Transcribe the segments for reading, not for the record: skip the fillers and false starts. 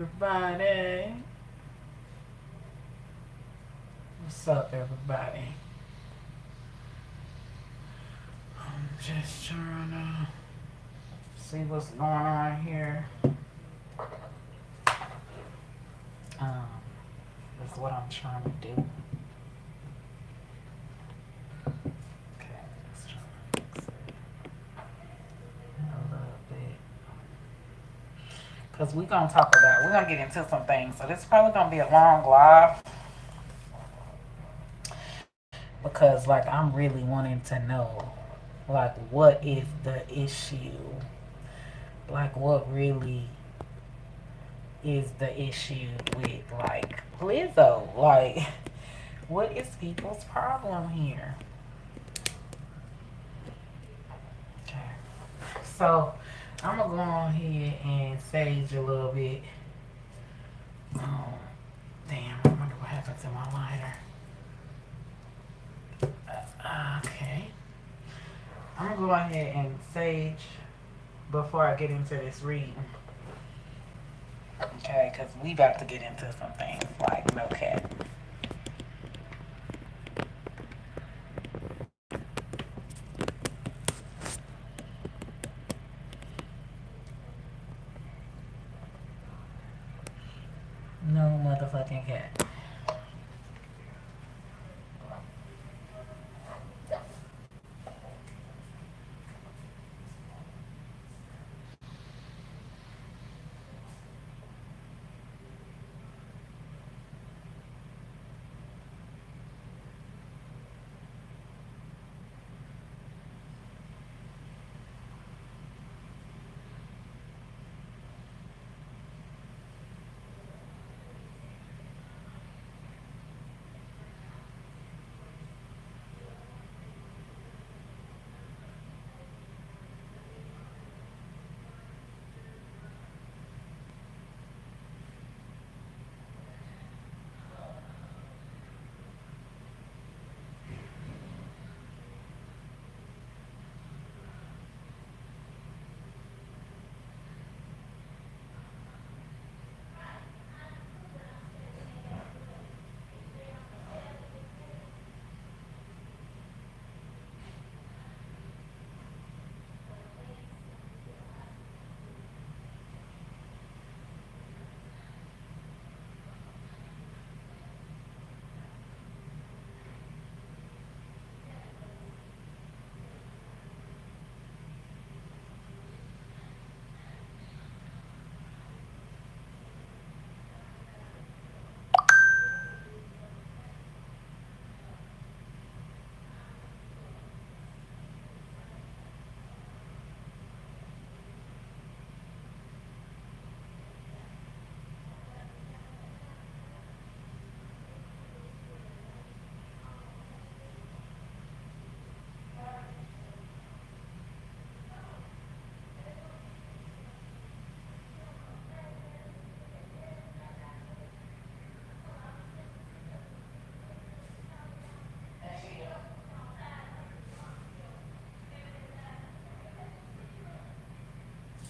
Everybody, what's up, everybody? I'm just trying to see what's going on here. Um, that's what I'm trying to do. Okay, let's try to fix it a little bit. Cause we're gonna get into some things. So this is probably gonna be a long live because, like, I'm really wanting to know, like, what is the issue? Like, what really is the issue with, like, Lizzo? Like, what is people's problem here? Okay. So, I'm going to go on here and sage a little bit. Oh, damn. I wonder what happened to my lighter. Okay. I'm going to go ahead and sage before I get into this reading. Okay, because we about to get into some things like no cat. No motherfucking cat.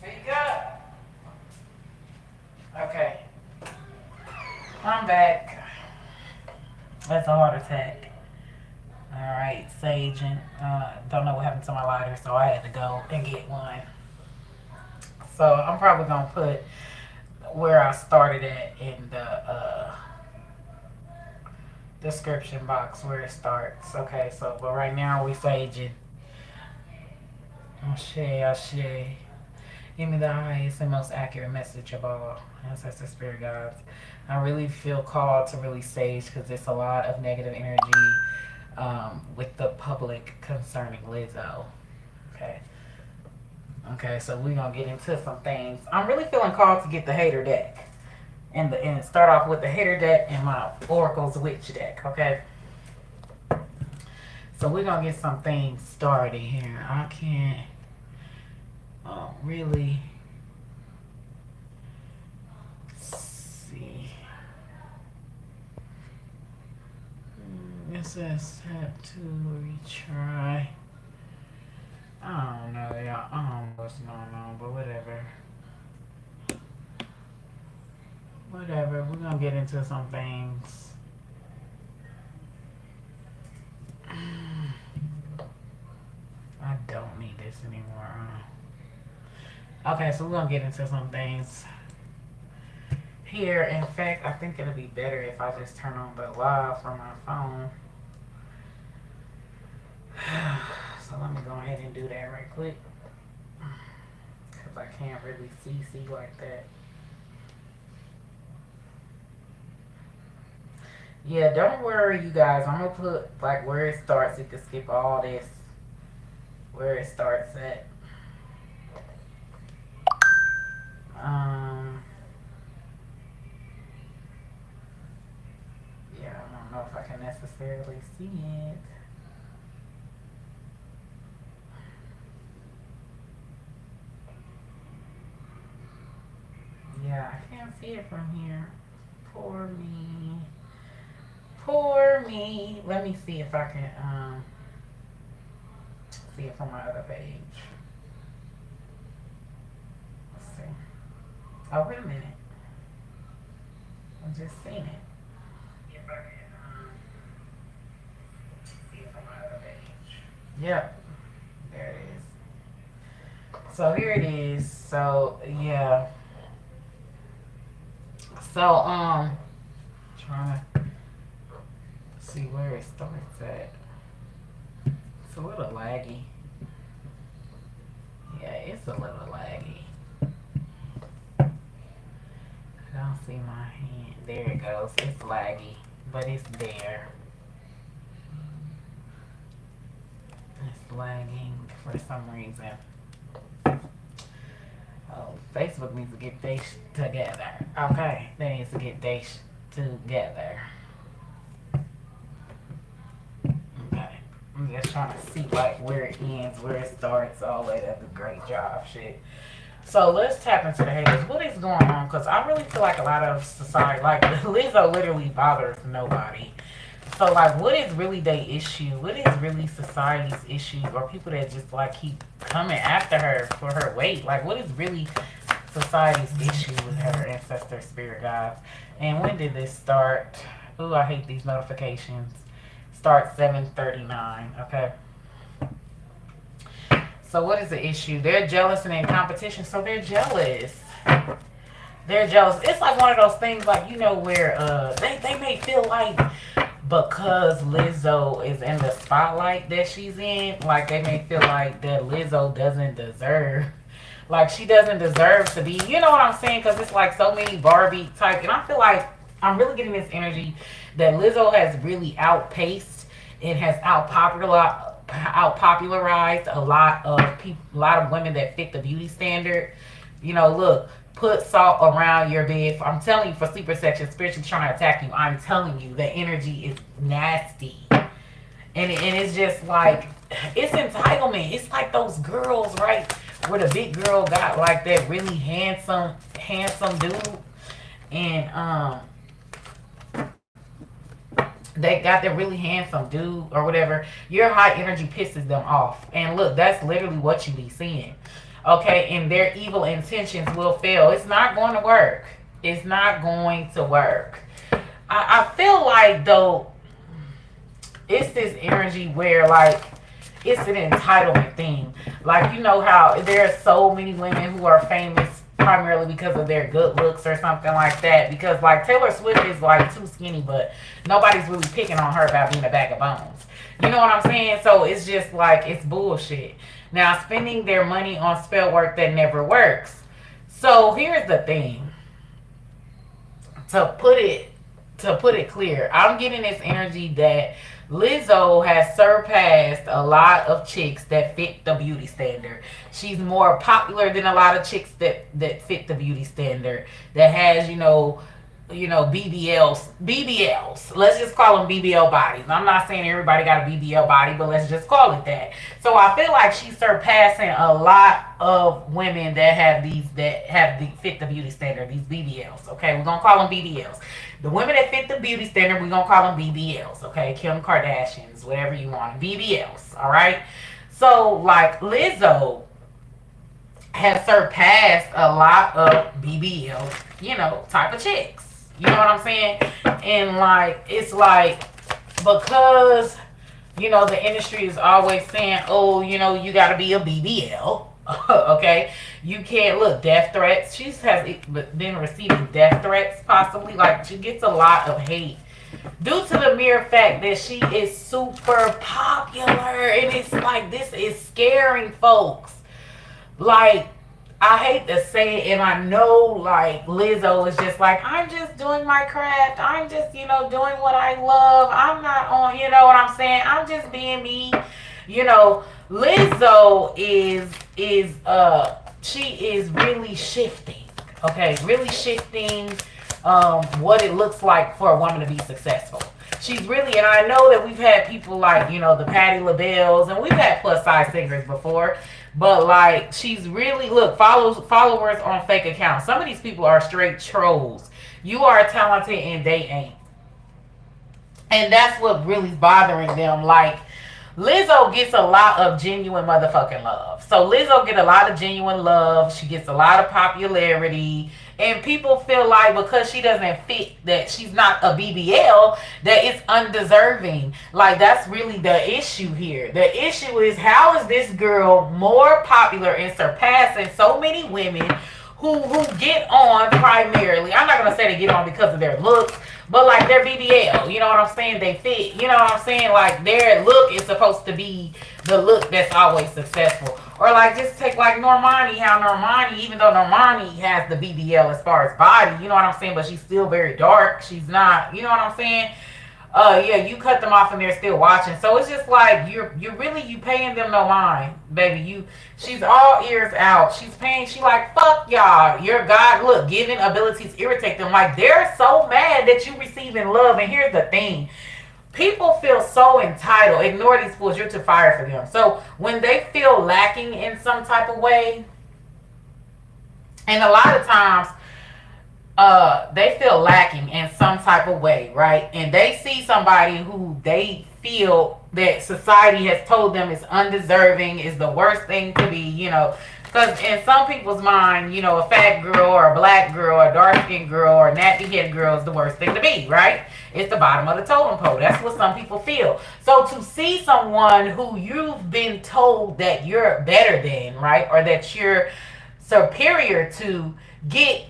Speak up. Okay, I'm back. That's a heart attack. All right, Sage, and don't know what happened to my lighter, so I had to go and get one. So I'm probably gonna put where I started at in the description box where it starts. Okay, so but right now we saging. Ashe, Ashe. Give me the highest and most accurate message of all. Ancestor spirit guides. I really feel called to really sage because it's a lot of negative energy with the public concerning Lizzo. Okay. Okay, so we're gonna get into some things. I'm really feeling called to get the hater deck. And start off with the hater deck and my Oracle's Witch deck, okay? So we're gonna get some things started here. I can't really see. It says step 2 retry. I don't know, y'all. I don't know what's going on, but whatever. Whatever. We're gonna get into some things. I don't need this anymore. Okay, so we're gonna get into some things here. In fact, I think it'll be better if I just turn on the live from my phone. So let me go ahead and do that right quick. Because I can't really see like that. Yeah, don't worry, you guys. I'm going to put like where it starts. You can skip all this. Where it starts at. Yeah, I don't know if I can necessarily see it. Yeah, I can't see it from here. Poor me. Poor me. Let me see if I can see it from my other page. Let's see. Oh, wait a minute. I just seen it. If I can see it from my other page. Yep. There it is. So here it is. So yeah. So trying to see where it starts at. It's a little laggy. Yeah, it's a little laggy. I don't see my hand. There it goes. It's laggy, but it's there. It's lagging for some reason. Oh, Facebook needs to get they together. Okay, they need to get they together. Okay, I'm just trying to see like where it ends, where it starts, all that other great job shit. So let's tap into the haters. What is going on? Because I really feel like a lot of society, like Lizzo literally bothers nobody. So like, what is really their issue? What is really society's issue? Or people that just like keep coming after her for her weight? Like, what is really society's issue with her ancestor spirit guides? And when did this start? Ooh, I hate these notifications. Start 7:39. Okay. So what is the issue? They're jealous and in competition, so they're jealous. They're jealous. It's like one of those things, like, you know, where they may feel like because Lizzo is in the spotlight that she's in, like they may feel like that Lizzo doesn't deserve, like she doesn't deserve to be, you know what I'm saying? Because it's like so many Barbie type, and I feel like I'm really getting this energy that Lizzo has really outpaced and has outpopularized a lot of people, a lot of women that fit the beauty standard. You know, look, put salt around your bed. I'm telling you, for sleeper section, spiritually trying to attack you. I'm telling you, the energy is nasty. And it's just like, it's entitlement. It's like those girls, right? Where the big girl got like that really handsome dude. And they got that really handsome dude or whatever. Your high energy pisses them off. And look, that's literally what you be seeing. Okay, and their evil intentions will fail. It's not going to work. It's not going to work. I feel like, though, it's this energy where, like, it's an entitlement thing. Like, you know how there are so many women who are famous primarily because of their good looks or something like that. Because, like, Taylor Swift is, like, too skinny, but nobody's really picking on her about being a bag of bones. You know what I'm saying? So it's just, like, it's bullshit. Now, spending their money on spell work that never works. So here's the thing. To put it clear, I'm getting this energy that Lizzo has surpassed a lot of chicks that fit the beauty standard. She's more popular than a lot of chicks that fit the beauty standard. That has, BBLs. Let's just call them BBL bodies. I'm not saying everybody got a BBL body, but let's just call it that. So I feel like she's surpassing a lot of women that fit the beauty standard, these BBLs. Okay, we're gonna call them BBLs. The women that fit the beauty standard, we're gonna call them BBLs. Okay, Kim Kardashians, whatever you want, BBLs. All right. So like Lizzo has surpassed a lot of BBL, type of chicks. You know what I'm saying? And like, it's like, because, the industry is always saying, oh, you got to be a BBL. Okay, you can't look death threats. She has been receiving death threats, possibly. Like, she gets a lot of hate due to the mere fact that she is super popular, and it's like, this is scaring folks. Like, I hate to say it, and I know, like, Lizzo is just like, I'm just doing my craft. I'm just, doing what I love. I'm not on, you know what I'm saying? I'm just being me. Lizzo is she is really shifting. Okay, really shifting what it looks like for a woman to be successful. She's really, and I know that we've had people like, the Patti LaBelle's, and we've had plus size singers before, but like, she's really, look, followers on fake accounts. Some of these people are straight trolls. You are talented and they ain't. And that's what really's bothering them. Like, Lizzo gets a lot of genuine motherfucking love. So Lizzo get a lot of genuine love. She gets a lot of popularity. And people feel like because she doesn't fit, that she's not a BBL, that it's undeserving. Like, that's really the issue here. The issue is, how is this girl more popular and surpassing so many women who get on primarily? I'm not going to say they get on because of their looks, but like, they're BBL. You know what I'm saying? They fit. You know what I'm saying? Like, their look is supposed to be the look that's always successful. Or like, just take like Normani, how Normani, even though Normani has the BBL as far as body, you know what I'm saying, but she's still very dark. She's not, you know what I'm saying? Yeah, you cut them off and they're still watching. So it's just like, you paying them no mind, baby. She's all ears out. She like, fuck y'all. Your God, look, giving abilities irritate them. Like, they're so mad that you receiving love. And here's the thing. People feel so entitled. Ignore these fools. You're too fire for them. So when they feel lacking in some type of way, and a lot of times, they feel lacking in some type of way, right? And they see somebody who they feel that society has told them is undeserving, is the worst thing to be, because in some people's mind, a fat girl or a black girl or a dark-skinned girl or a nappy-headed girl is the worst thing to be, right? It's the bottom of the totem pole. That's what some people feel. So to see someone who you've been told that you're better than, right, or that you're superior to, get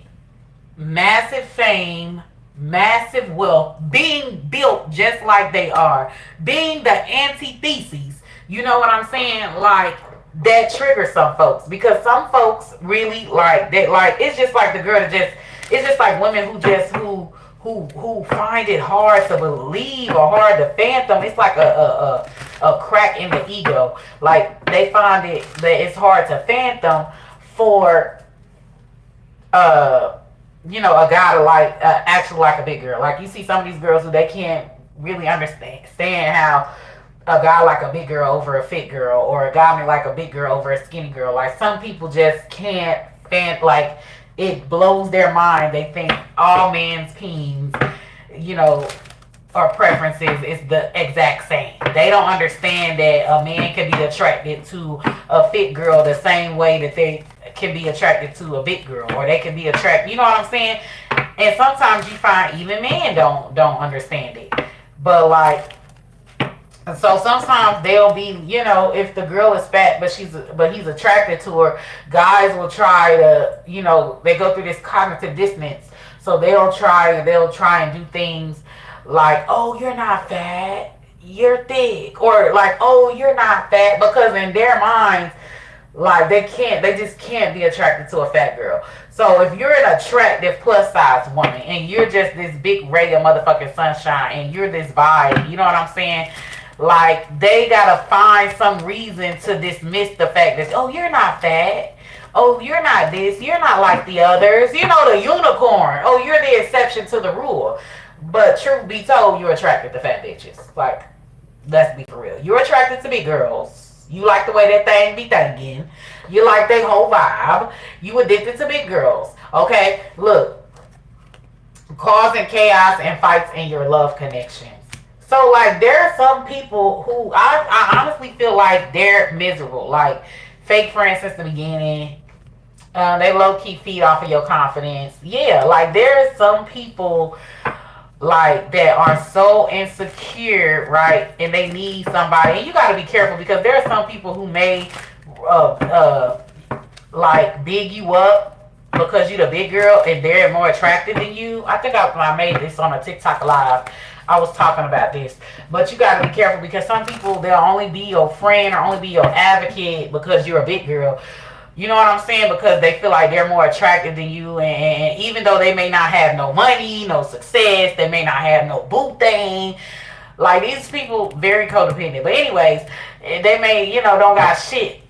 massive fame, massive wealth, being built just like they are, being the antithesis, you know what I'm saying? Like, that triggers some folks, because some folks really like that. Like, it's just like the girl that it's just like women who find it hard to believe or hard to fathom. It's like a crack in the ego. Like, they find it that it's hard to fathom for a guy to like actually like a big girl. Like, you see some of these girls who they can't really understand how a guy like a big girl over a fit girl, or a guy may like a big girl over a skinny girl. Like, some people just can't fan, like, it blows their mind. They think all men's peens, or preferences is the exact same. They don't understand that a man can be attracted to a fit girl the same way that they can be attracted to a big girl, or they can be attracted, you know what I'm saying? And sometimes you find even men don't understand it. But like, so sometimes they'll be, if the girl is fat but he's attracted to her, guys will try to, they go through this cognitive dissonance. So they'll try and do things like, oh, you're not fat, you're thick, or like, oh, you're not fat, because in their minds, like, they just can't be attracted to a fat girl. So if you're an attractive plus size woman and you're just this big ray of motherfucking sunshine and you're this vibe, you know what I'm saying? Like, they gotta find some reason to dismiss the fact that, oh, you're not fat. Oh, you're not this. You're not like the others. The unicorn. Oh, you're the exception to the rule. But truth be told, you're attracted to fat bitches. Like, let's be for real. You're attracted to big girls. You like the way that thing be thinking. You like their whole vibe. You addicted to big girls. Okay? Look. Causing chaos and fights in your love connections. So, like, there are some people who I honestly feel like they're miserable. Like, fake friends since the beginning. They low-key feed off of your confidence. Yeah, like there's some people like that are so insecure, right? And they need somebody. And you got to be careful because there are some people who may uh, uh, like big you up because you the big girl and they're more attractive than you. I think I made this on a TikTok live. I was talking about this, but you got to be careful because some people they'll only be your friend or only be your advocate because you're a big girl. You know what I'm saying? Because they feel like they're more attractive than you, and even though they may not have no money, no success, they may not have no boo thing. Like these people, very codependent. But anyways, they may, don't got shit,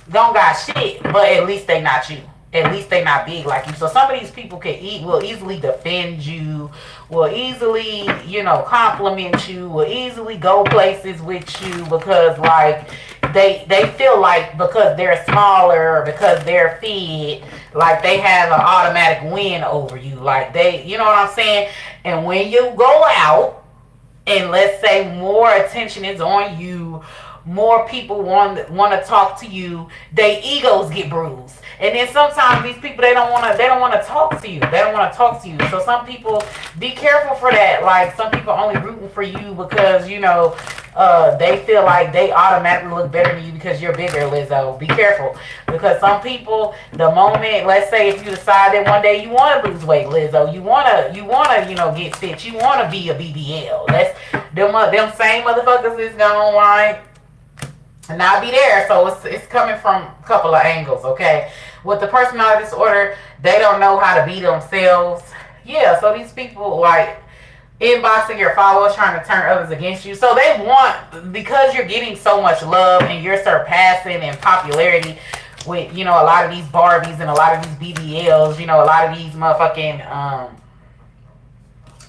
but at least they not you. At least they not big like you. So some of these people will easily defend you, will easily, compliment you, will easily go places with you because like they feel like because they're smaller or because they're fit, like they have an automatic win over you. Like they, you know what I'm saying? And when you go out and let's say more attention is on you, more people want to talk to you, their egos get bruised. And then sometimes these people they don't want to talk to you. They don't want to talk to you. So some people be careful for that. Like some people only rooting for you because they feel like they automatically look better than you because you're bigger, Lizzo. Be careful because some people, the moment, let's say if you decide that one day you want to lose weight, Lizzo, you wanna get fit, you want to be a BBL. That's them same motherfuckers is gonna like not be there. So it's coming from a couple of angles, okay? With the personality disorder, they don't know how to be themselves. Yeah, so these people like inboxing your followers trying to turn others against you. So they want, because you're getting so much love and you're surpassing in popularity with, a lot of these Barbies and a lot of these BBLs, a lot of these motherfucking,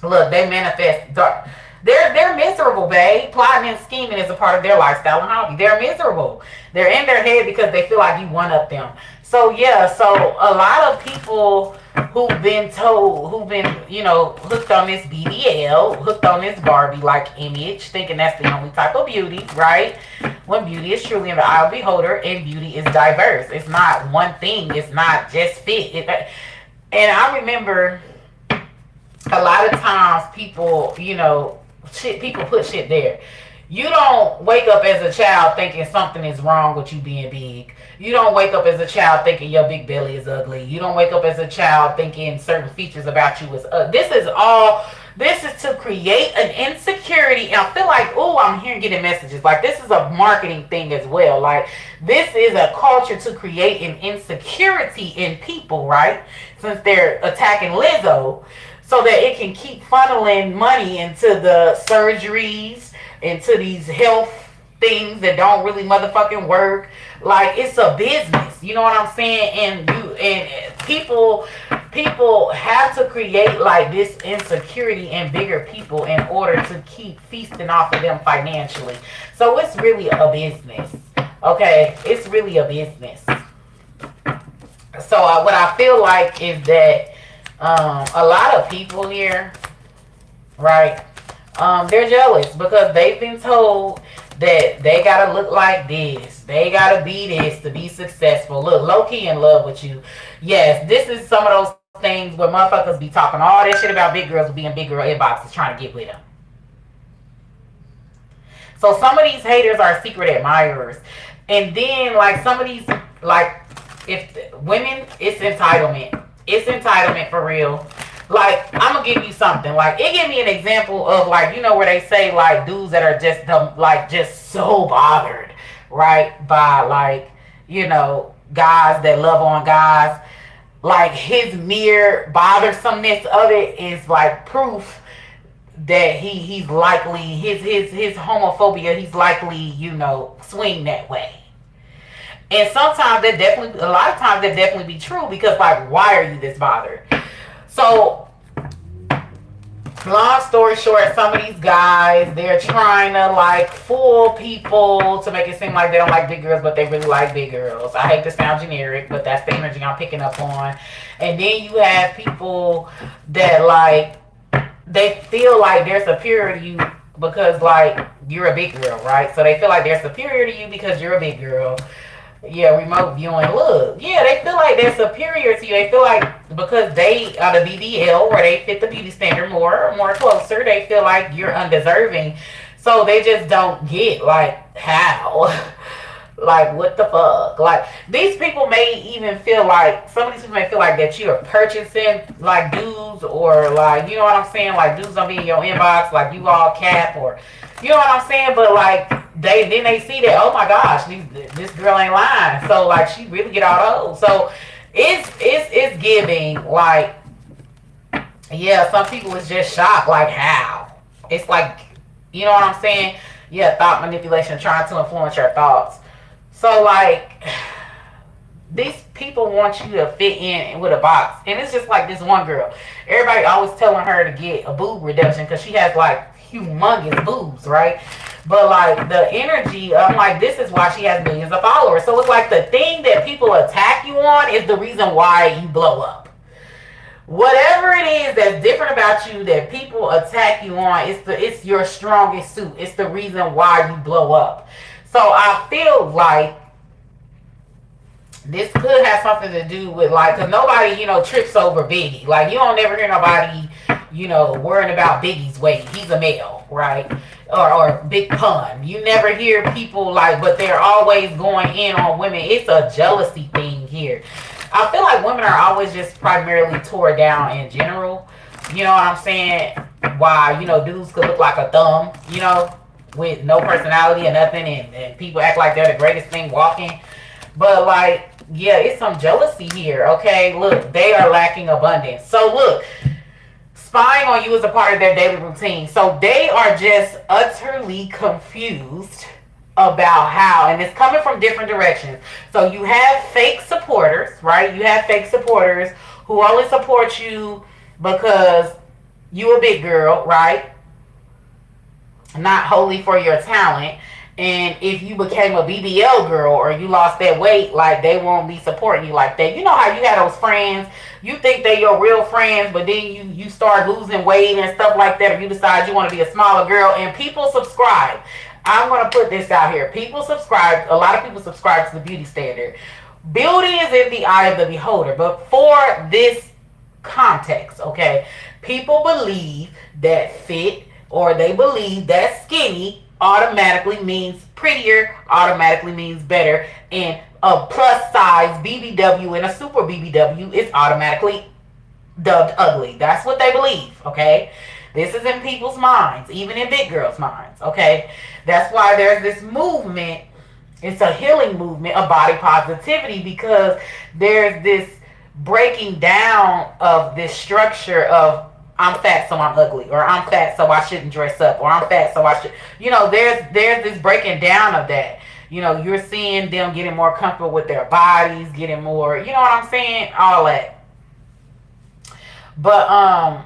look, they manifest dark. They're miserable, babe. Plotting and scheming is a part of their lifestyle and hobby. They're miserable. They're in their head because they feel like you one up them. So yeah, so a lot of people who've been hooked on this BBL, hooked on this Barbie-like image, thinking that's the only type of beauty, right? When beauty is truly in the eye of the beholder, and beauty is diverse. It's not one thing. It's not just fit. And I remember a lot of times people, people put shit there. You don't wake up as a child thinking something is wrong with you being big. You don't wake up as a child thinking your big belly is ugly. You don't wake up as a child thinking certain features about you is ugly. This is to create an insecurity. And I feel like, I'm here getting messages. Like this is a marketing thing as well. Like this is a culture to create an insecurity in people, right? Since they're attacking Lizzo, so that it can keep funneling money into the surgeries, into these health things that don't really motherfucking work. Like it's a business, you know what I'm saying? And people have to create like this insecurity in bigger people in order to keep feasting off of them financially. So it's really a business, okay? It's really a business. So what I feel like is that a lot of people here, right? They're jealous because they've been told that they gotta look like this, they gotta be this to be successful. Look, low key in love with you. Yes, this is some of those things where motherfuckers be talking all that shit about big girls being big girl inboxes trying to get with them. So some of these haters are secret admirers, and then like some of these, like if women, it's entitlement. It's entitlement for real. Like, I'm gonna give you something. Like, it gave me an example of like, where they say like dudes that are just so bothered, right? By like, guys that love on guys. Like his mere bothersomeness of it is like proof that he's likely his homophobia, he's likely, swing that way. And sometimes a lot of times that definitely be true because like, why are you this bothered? So, long story short, some of these guys, they're trying to like fool people to make it seem like they don't like big girls, but they really like big girls. I hate to sound generic, but that's the energy I'm picking up on. And then you have people that like, they feel like they're superior to you because like you're a big girl, right? So they feel like they're superior to you because you're a big girl. Yeah, remote viewing. Look, yeah, they feel like they're superior to you. They feel like because they are the BBL or they fit the beauty standard more closer, they feel like you're undeserving. So they just don't get like how. Like what the fuck? Like these people may even feel like some of these people may feel like that you are purchasing like dudes or like you know what I'm saying? Like dudes don't be in your inbox like you all cap or you know what I'm saying? But like they see that oh my gosh this girl ain't lying. So like she really get all those. So it's giving like yeah some people is just shocked like how it's like you know what I'm saying? Yeah, thought manipulation trying to influence your thoughts. So like these people want you to fit in with a box, and it's just like this one girl. Everybody always telling her to get a boob reduction because she has like humongous boobs, right? But like the energy, I'm like, this is why she has millions of followers. So it's like the thing that people attack you on is the reason why you blow up. Whatever it is that's different about you that people attack you on, it's your strongest suit. It's the reason why you blow up. So I feel like this could have something to do with like, cause nobody, trips over Biggie. Like you don't never hear nobody, worrying about Biggie's weight. He's a male, right? Or Big Pun. You never hear people like, but they're always going in on women. It's a jealousy thing here. I feel like women are always just primarily tore down in general. You know what I'm saying? Why, dudes could look like a thumb, with no personality or nothing, and people act like they're the greatest thing walking. But like, yeah, it's some jealousy here. Okay, look, they are lacking abundance. So look, spying on you is a part of their daily routine. So they are just utterly confused about how, and it's coming from different directions. So you have fake supporters, right? You have fake supporters who only support you because you a big girl, right? Not wholly for your talent. And if you became a BBL girl or you lost that weight, like they won't be supporting you like that. You know how you had those friends, you think they're your real friends, but then you start losing weight and stuff like that, or you decide you want to be a smaller girl, and people subscribe. I'm going to put this out here. People subscribe, a lot of people subscribe to the beauty standard. Beauty is in the eye of the beholder, but for this context, okay, people believe that fit or they believe that skinny automatically means prettier, automatically means better, and a plus size BBW and a super BBW is automatically dubbed ugly. That's what they believe, okay? This is in people's minds, even in big girls' minds, okay? That's why there's this movement. It's a healing movement of body positivity because there's this breaking down of this structure of I'm fat so I'm ugly, or I'm fat so I shouldn't dress up, or I'm fat so I should, there's this breaking down of that. You're seeing them getting more comfortable with their bodies, getting more, you know what I'm saying? All that. But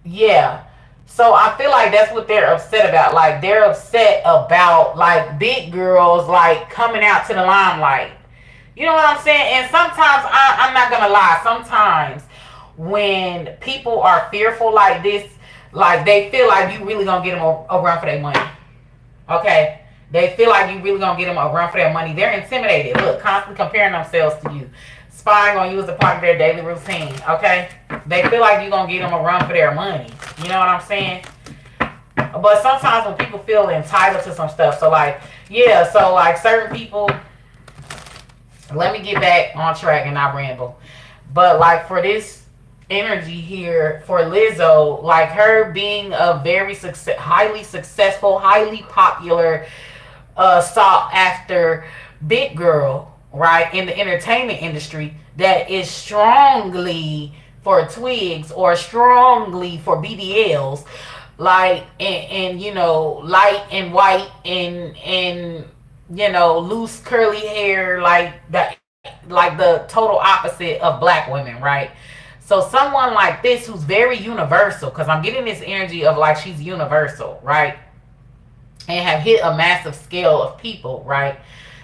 yeah. So I feel like that's what they're upset about. Like they're upset about like big girls like coming out to the limelight. You know what I'm saying? And sometimes I'm not gonna lie. Sometimes when people are fearful like this, like they feel like you really gonna get them a run for their money. Okay, they feel like you really gonna get them a run for their money. They're intimidated. Look, constantly comparing themselves to you, spying on you as a part of their daily routine. Okay, they feel like you're gonna get them a run for their money. You know what I'm saying? But sometimes when people feel entitled to some stuff, so like, yeah, so like certain people, let me get back on track and not ramble. But like for this energy here for Lizzo, like her being a very highly successful, highly popular, sought after big girl, right, in the entertainment industry that is strongly for twigs or strongly for BBLs, like and light and white and loose curly hair, like the total opposite of black women, right? So someone like this who's very universal, because I'm getting this energy of like she's universal, right? And have hit a massive scale of people, right?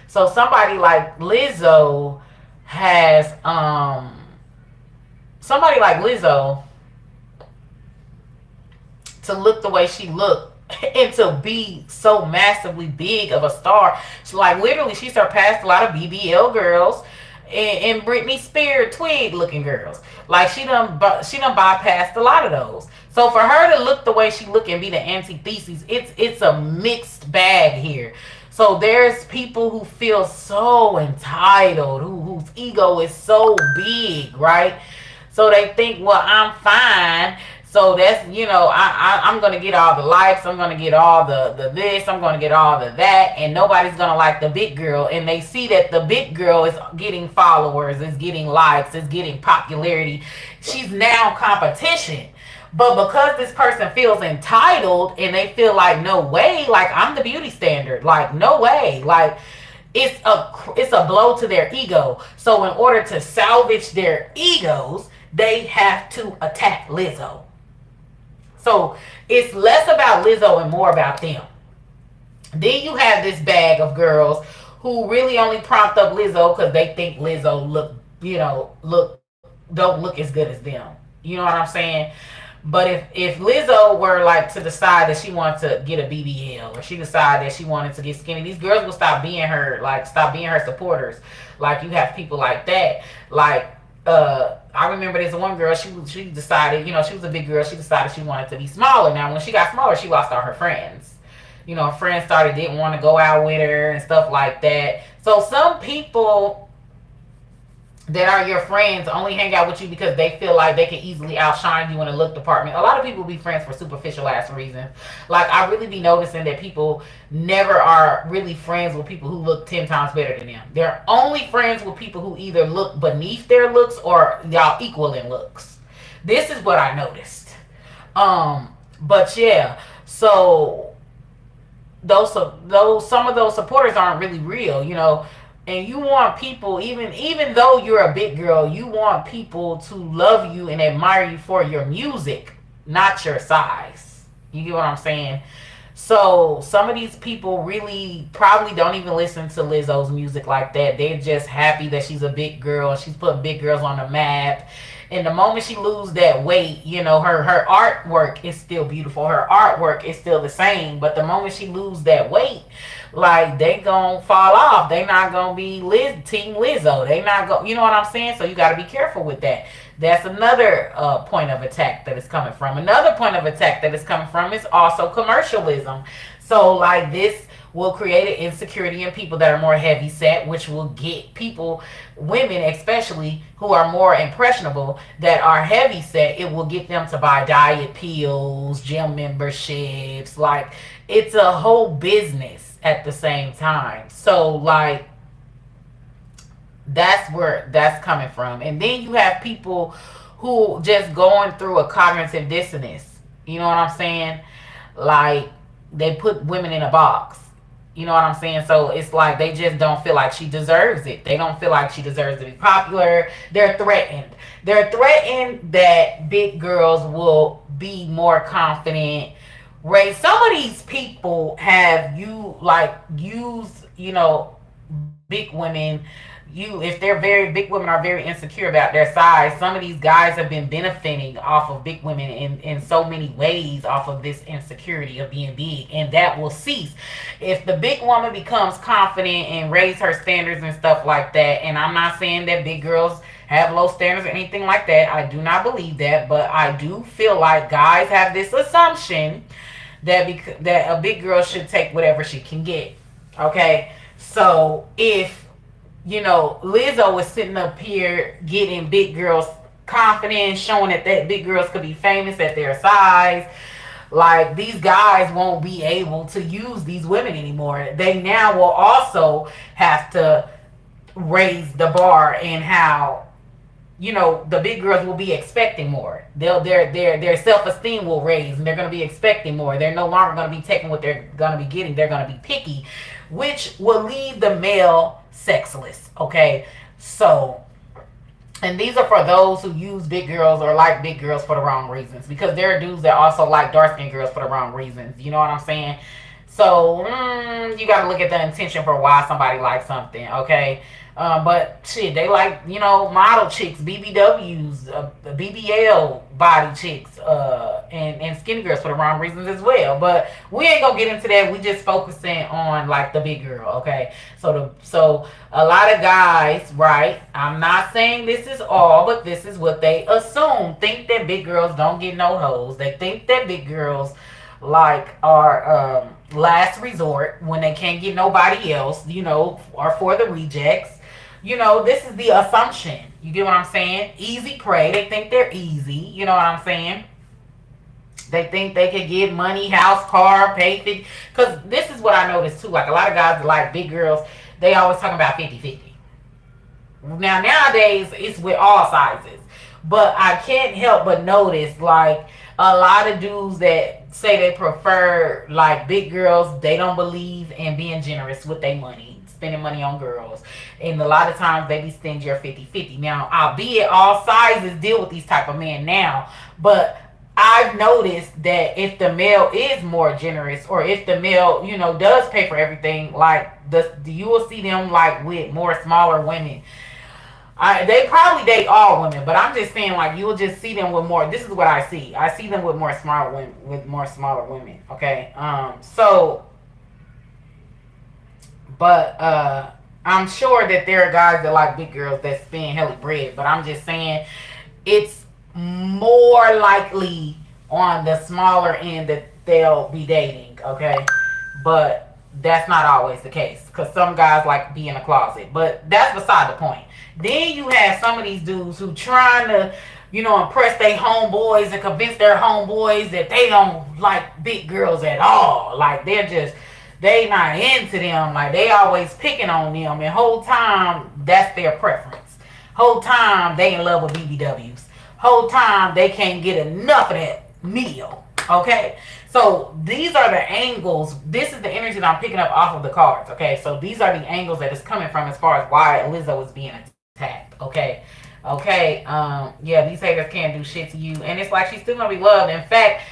So somebody like Lizzo has somebody like Lizzo to look the way she looked and to be so massively big of a star. So like literally she surpassed a lot of BBL girls and Britney Spears twig looking girls. Like she done bypassed a lot of those. So for her to look the way she look and be the antithesis, it's a mixed bag here. So there's people who feel so entitled, whose ego is so big, right? So they think, well, I'm fine. So that's, I'm going to get all the likes. I'm going to get all the this. I'm going to get all the that. And nobody's going to like the big girl. And they see that the big girl is getting followers, is getting likes, is getting popularity. She's now competition. But because this person feels entitled and they feel like, no way, like I'm the beauty standard. Like, no way. Like, it's a blow to their ego. So in order to salvage their egos, they have to attack Lizzo. So it's less about Lizzo and more about them. Then you have this bag of girls who really only prompt up Lizzo because they think Lizzo don't look as good as them. You know what I'm saying? But if Lizzo were like to decide that she wanted to get a BBL or she decided that she wanted to get skinny, these girls will stop being her supporters. Like you have people like that. Like I remember there's one girl, she decided, she was a big girl, she decided she wanted to be smaller. Now when she got smaller, she lost all her friends. Her friends didn't want to go out with her and stuff like that. So some people that are your friends only hang out with you because they feel like they can easily outshine you in the look department. A lot of people be friends for superficial ass reasons. Like I really be noticing that people never are really friends with people who look 10 times better than them. They're only friends with people who either look beneath their looks or y'all equal in looks. This is what I noticed. But yeah, so some of those supporters aren't really real, and you want people, even though you're a big girl, you want people to love you and admire you for your music, not your size. You get what I'm saying? So some of these people really probably don't even listen to Lizzo's music like that. They're just happy that she's a big girl. She's putting big girls on the map. And the moment she loses that weight, her artwork is still beautiful. Her artwork is still the same. But the moment she loses that weight, like they gonna fall off. They not gonna be Team Lizzo. They not go. You know what I'm saying? So you got to be careful with that. That's another point of attack that is coming from. Another point of attack that is coming from is also commercialism. So like this will create an insecurity in people that are more heavy set, which will get people, women especially, who are more impressionable, that are heavy set. It will get them to buy diet pills, gym memberships. Like it's a whole business at the same time. So like that's where that's coming from. And then you have people who just going through a cognitive dissonance. You know what I'm saying? Like they put women in a box. You know what I'm saying? So it's like they just don't feel like she deserves it. They don't feel like she deserves to be popular. They're threatened. They're threatened that big girls will be more confident. Ray, some of these people have used, big women. If they're big women are very insecure about their size. Some of these guys have been benefiting off of big women in so many ways off of this insecurity of being big, and that will cease if the big woman becomes confident and raise her standards and stuff like that. And I'm not saying that big girls have low standards or anything like that. I do not believe that, but I do feel like guys have this assumption that a big girl should take whatever she can get. Okay, so if Lizzo is sitting up here getting big girls confidence, showing that big girls could be famous at their size. Like these guys won't be able to use these women anymore. They now will also have to raise the bar in how the big girls will be expecting more. Their self-esteem will raise and they're going to be expecting more. They're no longer going to be taking what they're going to be getting. They're going to be picky, which will leave the male sexless. Okay, so, and these are for those who use big girls or like big girls for the wrong reasons, because there are dudes that also like dark-skinned girls for the wrong reasons. You know what I'm saying? So you got to look at the intention for why somebody likes something. Okay, but shit, they like model chicks, BBWs, BBL body chicks, and skinny girls for the wrong reasons as well. But we ain't gonna get into that. We just focusing on like the big girl, okay? So a lot of guys, right? I'm not saying this is all, but this is what they assume. Think that big girls don't get no hoes. They think that big girls like are last resort when they can't get nobody else, or for the rejects. This is the assumption. You get what I'm saying? Easy prey. They think they're easy. You know what I'm saying? They think they can get money, house, car, pay 50. Because this is what I noticed too. Like a lot of guys that like big girls, they always talking about 50-50. Now, nowadays, it's with all sizes. But I can't help but notice, like, a lot of dudes that say they prefer, like, big girls, they don't believe in being generous with their money, spending money on girls. And a lot of times, they be stingy or 50-50. Now, albeit all sizes deal with these type of men now. But I've noticed that if the male is more generous, or if the male, does pay for everything, like, you will see them, like, with more smaller women. They probably date all women, but I'm just saying, like, you'll just see them with more. This is what I see. I see them with more smaller women. Okay. But I'm sure that there are guys that like big girls that spend hella bread. But I'm just saying, it's more likely on the smaller end that they'll be dating. Okay, but that's not always the case, because some guys like to be in a closet. But that's beside the point. Then you have some of these dudes who trying to, impress their homeboys and convince their homeboys that they don't like big girls at all. Like, they not into them. Like, they always picking on them. And whole time, that's their preference. Whole time, they in love with BBWs. Whole time, they can't get enough of that meal. Okay? So, these are the angles. This is the energy that I'm picking up off of the cards. Okay? So, these are the angles that it's coming from as far as why Lizzo is being attacked. Okay? Yeah, these haters can't do shit to you. And it's like she's still going to be loved. In fact,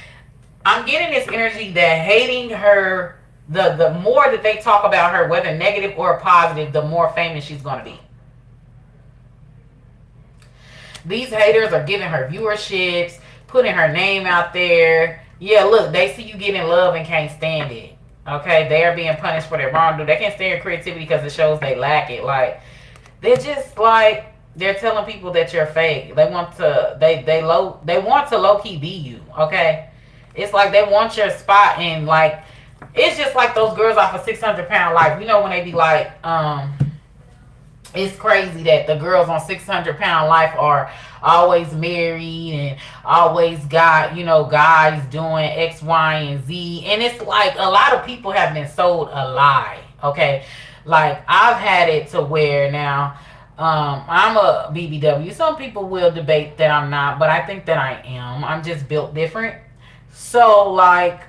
I'm getting this energy that hating her, the more that they talk about her, whether negative or positive, the more famous she's going to be. These haters are giving her viewerships, putting her name out there. Yeah, look, they see you getting love and can't stand it. Okay, they are being punished for their wrongdoing. They can't stand your creativity because it shows they lack it. Like, they're just like, they're telling people that you're fake. They want to, they want to low key be you. Okay, it's like they want your spot, and like, it's just like those girls off of 600-Pound Life. When they be like, it's crazy that the girls on 600-Pound Life are always married and always got, guys doing X, Y, and Z. And it's like a lot of people have been sold a lie. Okay. Like, I've had it to where now, I'm a BBW. Some people will debate that I'm not, but I think that I am. I'm just built different. So, like,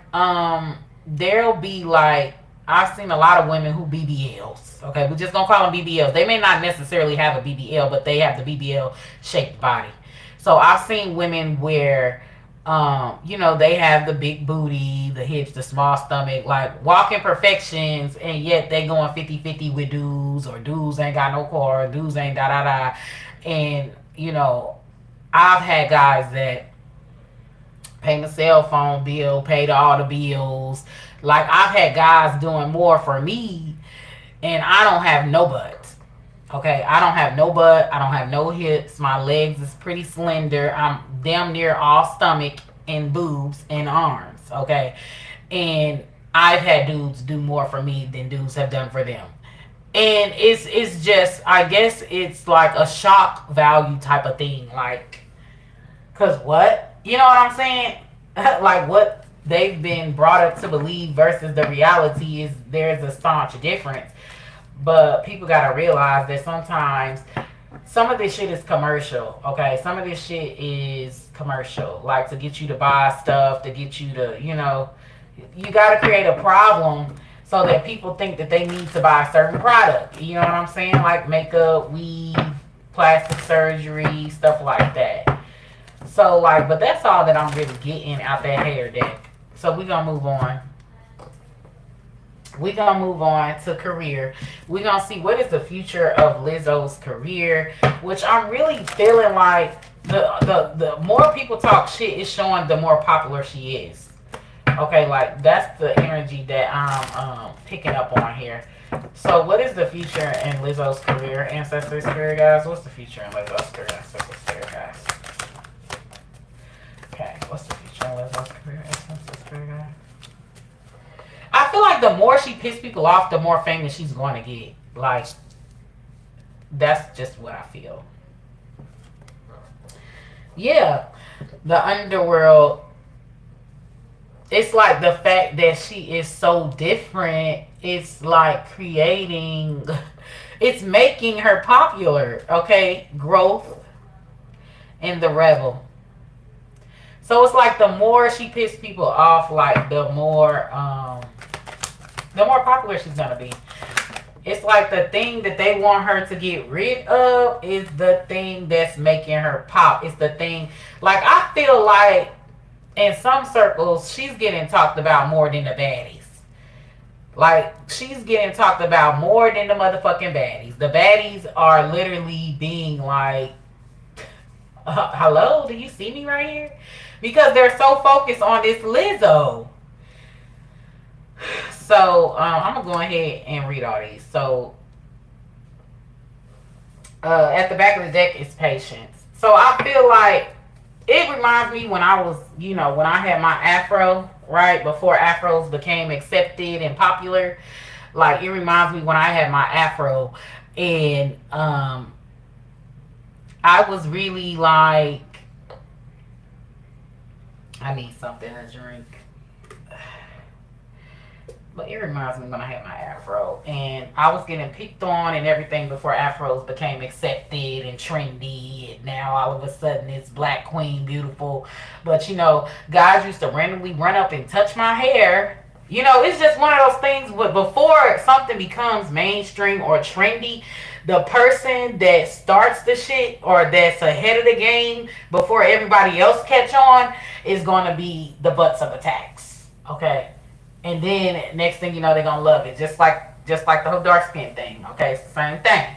there'll be like, I've seen a lot of women who BBLs. Okay, we're just gonna call them BBLs. They may not necessarily have a BBL, but they have the BBL shaped body. So I've seen women where, they have the big booty, the hips, the small stomach, like walking perfections, and yet they going 50-50 with dudes, or dudes ain't got no car, dudes ain't da-da-da. And, I've had guys that pay my cell phone bill, paid all the bills. Like, I've had guys doing more for me, and I don't have no butt. Okay, I don't have no butt. I don't have no hips. My legs is pretty slender. I'm damn near all stomach and boobs and arms. Okay, and I've had dudes do more for me than dudes have done for them. And it's just, I guess it's like a shock value type of thing. Like, cause what? You know what I'm saying? Like, what they've been brought up to believe versus the reality is there's a staunch difference. But people gotta realize that sometimes some of this shit is commercial. Okay, some of this shit is commercial, like to get you to buy stuff, to get you to, you gotta create a problem so that people think that they need to buy a certain product. You know what I'm saying? Like makeup, weave, plastic surgery, stuff like that. So, like, but that's all that I'm really getting out that hair deck. So we're gonna move on. We're going to move on to career. We're going to see what is the future of Lizzo's career, which I'm really feeling like The more people talk shit, it's showing the more popular she is. Okay, like that's the energy that I'm picking up on here. So, what is the future in Lizzo's career, ancestors, spirit guys? What's the future in Lizzo's career, ancestors, spirit guys? Okay, what's the future in Lizzo's career, ancestors, spirit guys? I feel like the more she pisses people off, the more famous she's going to get. Like, that's just what I feel. Yeah, the underworld. It's like the fact that she is so different. It's like creating. It's making her popular. Okay, growth and the rebel. So it's like the more she pisses people off, like the more popular she's gonna be. It's like the thing that they want her to get rid of is the thing that's making her pop. It's the thing. Like, I feel like in some circles, she's getting talked about more than the baddies. Like, she's getting talked about more than the motherfucking baddies. The baddies are literally being like, hello, do you see me right here? Because they're so focused on this Lizzo. So, I'm going to go ahead and read all these. So, at the back of the deck is patience. So, I feel like it reminds me when I was, when I had my afro, right? Before afros became accepted and popular. Like, it reminds me when I had my afro. And I was really like, I need something to drink. But it reminds me when I had my afro. And I was getting picked on and everything before afros became accepted and trendy. And now all of a sudden it's black queen, beautiful. But, guys used to randomly run up and touch my hair. It's just one of those things. Before something becomes mainstream or trendy, the person that starts the shit or that's ahead of the game before everybody else catch on is going to be the butts of attacks. Okay? And then next thing you know, they're gonna love it. Just like the whole dark skin thing. Okay, it's the same thing.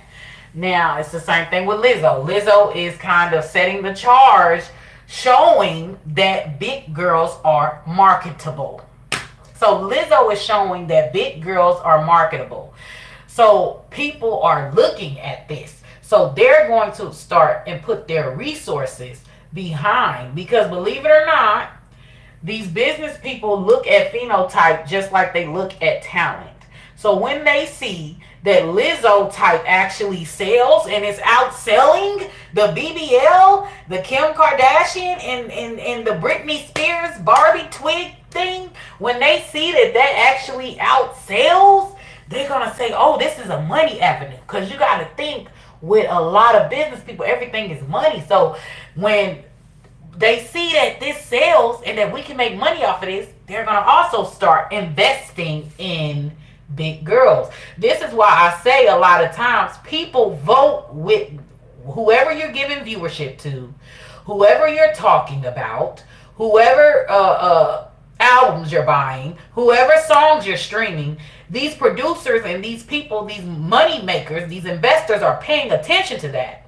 Now it's the same thing with Lizzo. Lizzo is kind of setting the charge, showing that big girls are marketable. So Lizzo is showing that big girls are marketable. So people are looking at this. So they're going to start and put their resources behind, because believe it or not, these business people look at phenotype just like they look at talent. So when they see that Lizzo type actually sells and is outselling the BBL, the Kim Kardashian, and the Britney Spears Barbie twig thing, when they see that actually outsells, they're going to say, oh, this is a money avenue. Because you got to think, with a lot of business people, everything is money. So when they see that this sells and that we can make money off of this, they're going to also start investing in big girls. This is why I say a lot of times people vote with whoever you're giving viewership to, whoever you're talking about, whoever albums you're buying, whoever songs you're streaming. These producers and these people, these money makers, these investors are paying attention to that.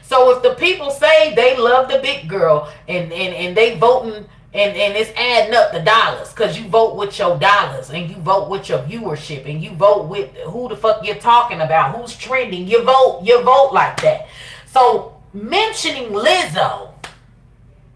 So if the people say they love the big girl and they voting and it's adding up the dollars, because you vote with your dollars and you vote with your viewership and you vote with who the fuck you're talking about, who's trending, you vote like that. So mentioning Lizzo,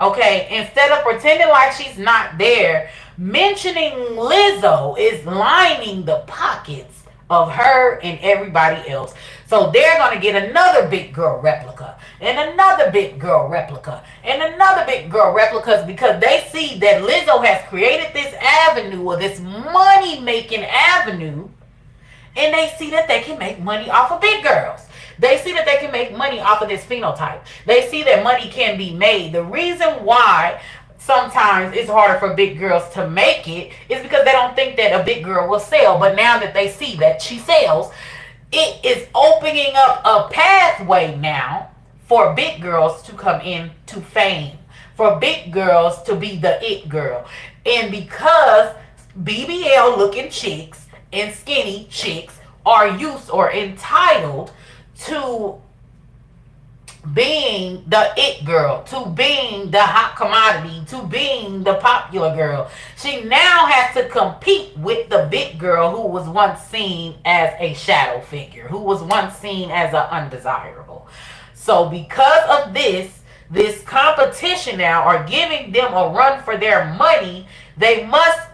okay, instead of pretending like she's not there, mentioning Lizzo is lining the pockets of her and everybody else. So they're going to get another big girl replica and another big girl replica and another big girl replicas, because they see that Lizzo has created this avenue or this money making avenue, and they see that they can make money off of big girls. They see that they can make money off of this phenotype. They see that money can be made. The reason why sometimes it's harder for big girls to make it is because they don't think that a big girl will sell. But now that they see that she sells, it is opening up a pathway now for big girls to come into fame, for big girls to be the it girl. And because BBL looking chicks and skinny chicks are used or entitled to being the it girl, to being the hot commodity, to being the popular girl. She now has to compete with the big girl who was once seen as a shadow figure, who was once seen as an undesirable. So because of this competition now are giving them a run for their money, they must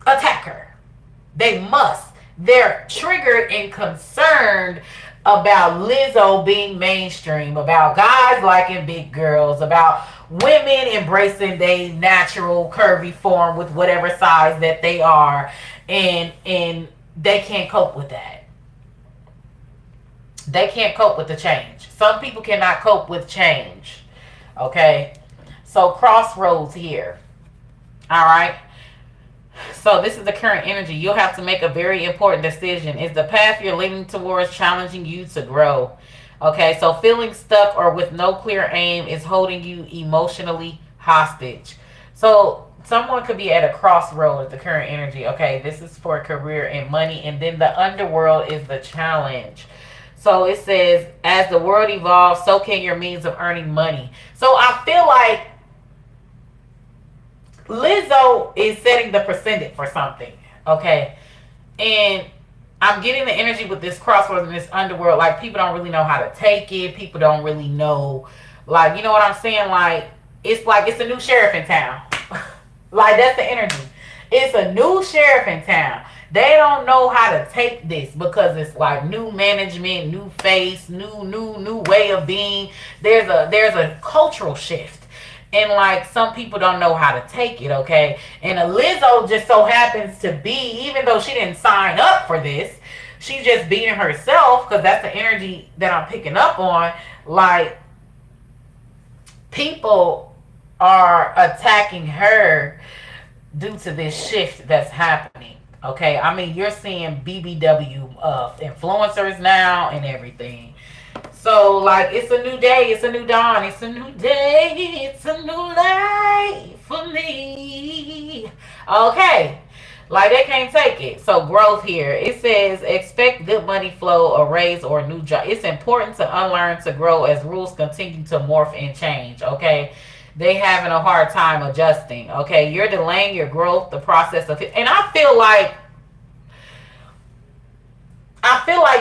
attack her. They must. They're triggered and concerned about Lizzo being mainstream, about guys liking big girls, about women embracing their natural curvy form with whatever size that they are, and they can't cope with that. They can't cope with the change. Some people cannot cope with change. Okay? So crossroads here. All right? So this is the current energy. You'll have to make a very important decision. Is the path you're leaning towards challenging you to grow? Okay, so feeling stuck or with no clear aim is holding you emotionally hostage. So someone could be at a crossroad, the current energy. Okay, this is for career and money. And then the underworld is the challenge. So it says, as the world evolves, so can your means of earning money. So I feel like Lizzo is setting the precedent for something, okay? And I'm getting the energy with this crossroads in this underworld. Like, people don't really know how to take it. People don't really know, like, you know what I'm saying? Like it's a new sheriff in town. Like, that's the energy. It's a new sheriff in town. They don't know how to take this because it's like new management, new face, new way of being. There's a cultural shift. And like, some people don't know how to take it, okay? And Lizzo just so happens to be, even though she didn't sign up for this, she's just being herself, because that's the energy that I'm picking up on. Like, people are attacking her due to this shift that's happening, okay? I mean, you're seeing BBW influencers now and everything. So, like, it's a new day, it's a new dawn, it's a new day, it's a new life for me. Okay, like, they can't take it. So, growth here. It says, expect good money flow, a raise, or a new job. It's important to unlearn to grow as rules continue to morph and change, okay? They having a hard time adjusting, okay? You're delaying your growth, the process of it. And I feel like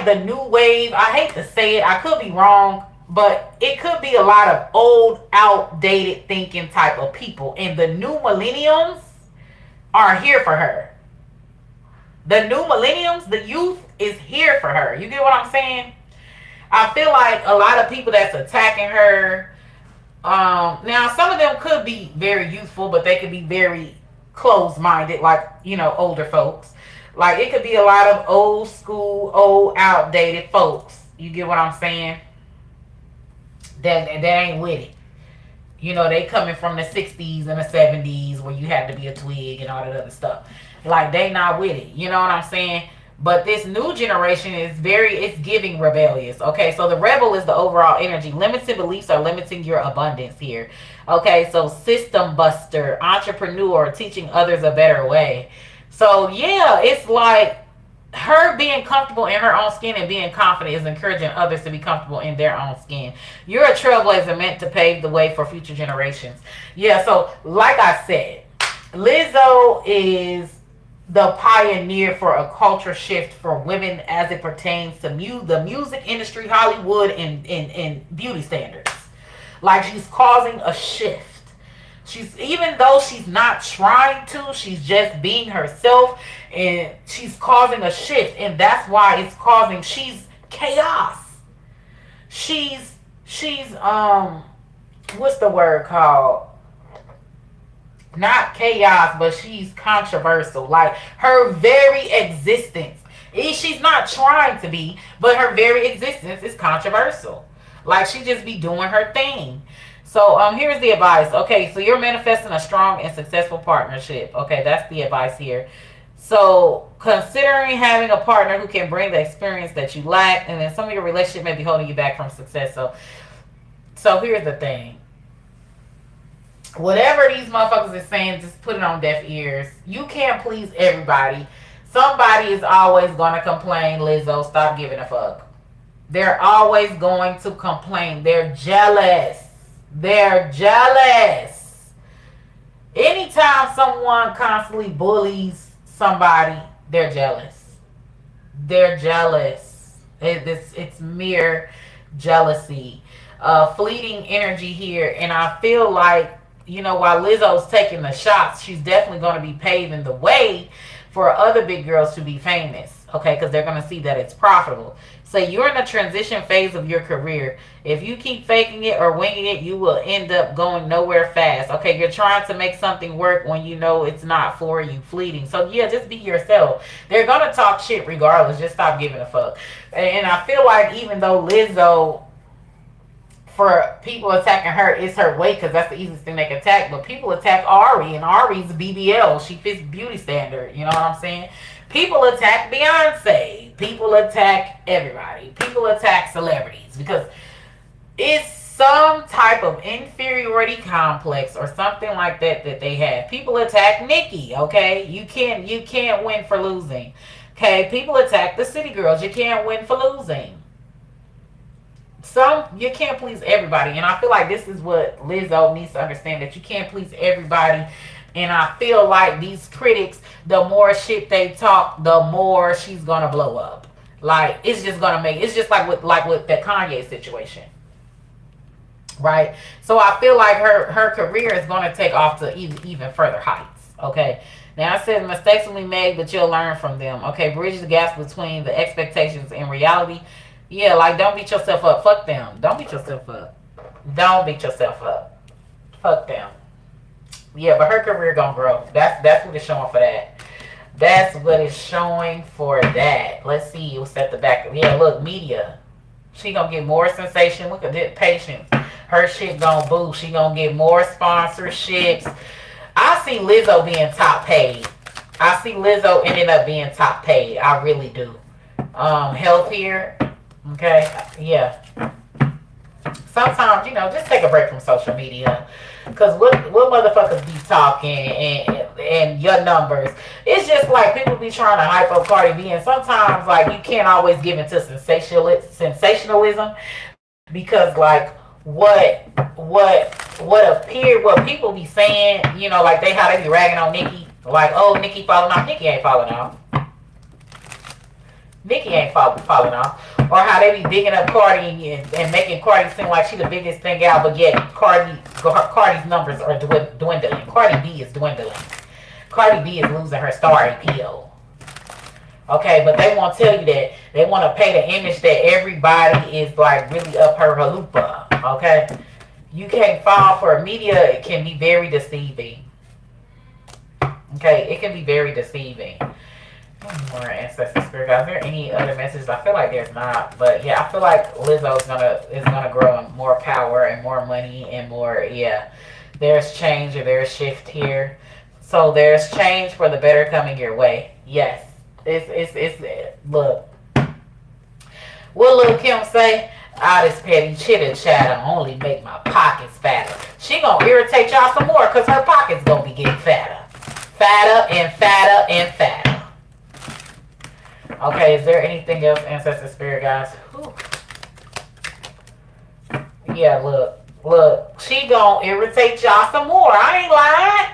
the new wave, I hate to say it, I could be wrong, but it could be a lot of old, outdated thinking type of people. And the new millenniums are here for her. The new millenniums, the youth is here for her. You get what I'm saying? I feel like a lot of people that's attacking her, now some of them could be very youthful, but they could be very closed-minded, like, you know, older folks. Like, it could be a lot of old school, old, outdated folks. You get what I'm saying? That ain't with it. You know, they coming from the 60s and the 70s where you had to be a twig and all that other stuff. Like, they not with it. You know what I'm saying? But this new generation is it's giving rebellious. Okay, so the rebel is the overall energy. Limited beliefs are limiting your abundance here. Okay, so system buster, entrepreneur, teaching others a better way. So, yeah, it's like her being comfortable in her own skin and being confident is encouraging others to be comfortable in their own skin. You're a trailblazer meant to pave the way for future generations. Yeah, so like I said, Lizzo is the pioneer for a culture shift for women as it pertains to the music industry, Hollywood, and beauty standards. Like, she's causing a shift. Even though she's not trying to, she's just being herself, and she's causing a shift, and that's why she's chaos. She's what's the word called? Not chaos, but she's controversial. Like, her very existence, she's not trying to be, but her very existence is controversial. Like, she just be doing her thing. So, here's the advice. Okay, so you're manifesting a strong and successful partnership. Okay, that's the advice here. So, considering having a partner who can bring the experience that you lack, and then some of your relationship may be holding you back from success. So here's the thing. Whatever these motherfuckers is saying, just put it on deaf ears. You can't please everybody. Somebody is always going to complain, Lizzo, stop giving a fuck. They're always going to complain. They're jealous. They're jealous. Anytime someone constantly bullies somebody, they're jealous. They're jealous. It's mere jealousy. Fleeting energy here. And I feel like, while Lizzo's taking the shots, she's definitely going to be paving the way for other big girls to be famous. Okay, because they're going to see that it's profitable. So you're in a transition phase of your career. If you keep faking it or winging it, you will end up going nowhere fast. Okay, you're trying to make something work when you know it's not for you. Fleeting. So yeah, just be yourself. They're going to talk shit regardless. Just stop giving a fuck. And I feel like even though Lizzo, for people attacking her, it's her weight because that's the easiest thing they can attack. But people attack Ari, and Ari's BBL. She fits beauty standard. You know what I'm saying? People attack Beyonce. People attack everybody. People attack celebrities because it's some type of inferiority complex or something like that they have. People attack Nicki. Okay, you can't win for losing. Okay, people attack the city girls. You can't win for losing. You can't please everybody, and I feel like this is what Lizzo needs to understand, that you can't please everybody. And I feel like these critics, the more shit they talk, the more she's gonna blow up. Like it's just like with that Kanye situation, right? So I feel like her career is gonna take off to even further heights. Okay. Now I said mistakes will be made, but you'll learn from them. Okay, bridge the gaps between the expectations and reality. Yeah, like don't beat yourself up. Fuck them. Don't beat yourself up. Don't beat yourself up. Fuck them. Yeah, but her career gonna grow. That's what it's showing for that. That's what it's showing for that. Let's see what's at the back. Yeah, look, media. She gonna get more sensation. Look at that patience. Her shit gonna boost. She gonna get more sponsorships. I see Lizzo being top paid. I see Lizzo ending up being top paid. I really do. Health here. Okay, yeah. Sometimes, just take a break from social media. Because what motherfuckers be talking and your numbers. It's just like people be trying to hype up Cardi B. And sometimes, like, you can't always give into sensationalism. Because, like, what people be saying, like how they be ragging on Nicki. Like, oh, Nicki falling off. Nicki ain't falling off. Nicki ain't falling off. Or how they be digging up Cardi and making Cardi seem like she the biggest thing out, but yet Cardi's numbers are dwindling. Cardi B is dwindling. Cardi B is losing her star appeal. Okay, but they won't tell you that. They want to pay the image that everybody is like really up her halupa. Okay, you can't fall for media. It can be very deceiving. Okay, it can be very deceiving. More ancestor spirit guys. Is there any other messages? I feel like there's not, but yeah, I feel like Lizzo is gonna grow in more power and more money and more. Yeah, there's change or there's shift here. So there's change for the better coming your way. Yes, it's look. What Lil Kim say? This petty chitter chatter only make my pockets fatter. She gonna irritate y'all some more because her pockets gonna be getting fatter, fatter and fatter and fatter. Okay, is there anything else, ancestor spirit guys? Whew. Yeah, look, she gonna irritate y'all some more. I ain't lying.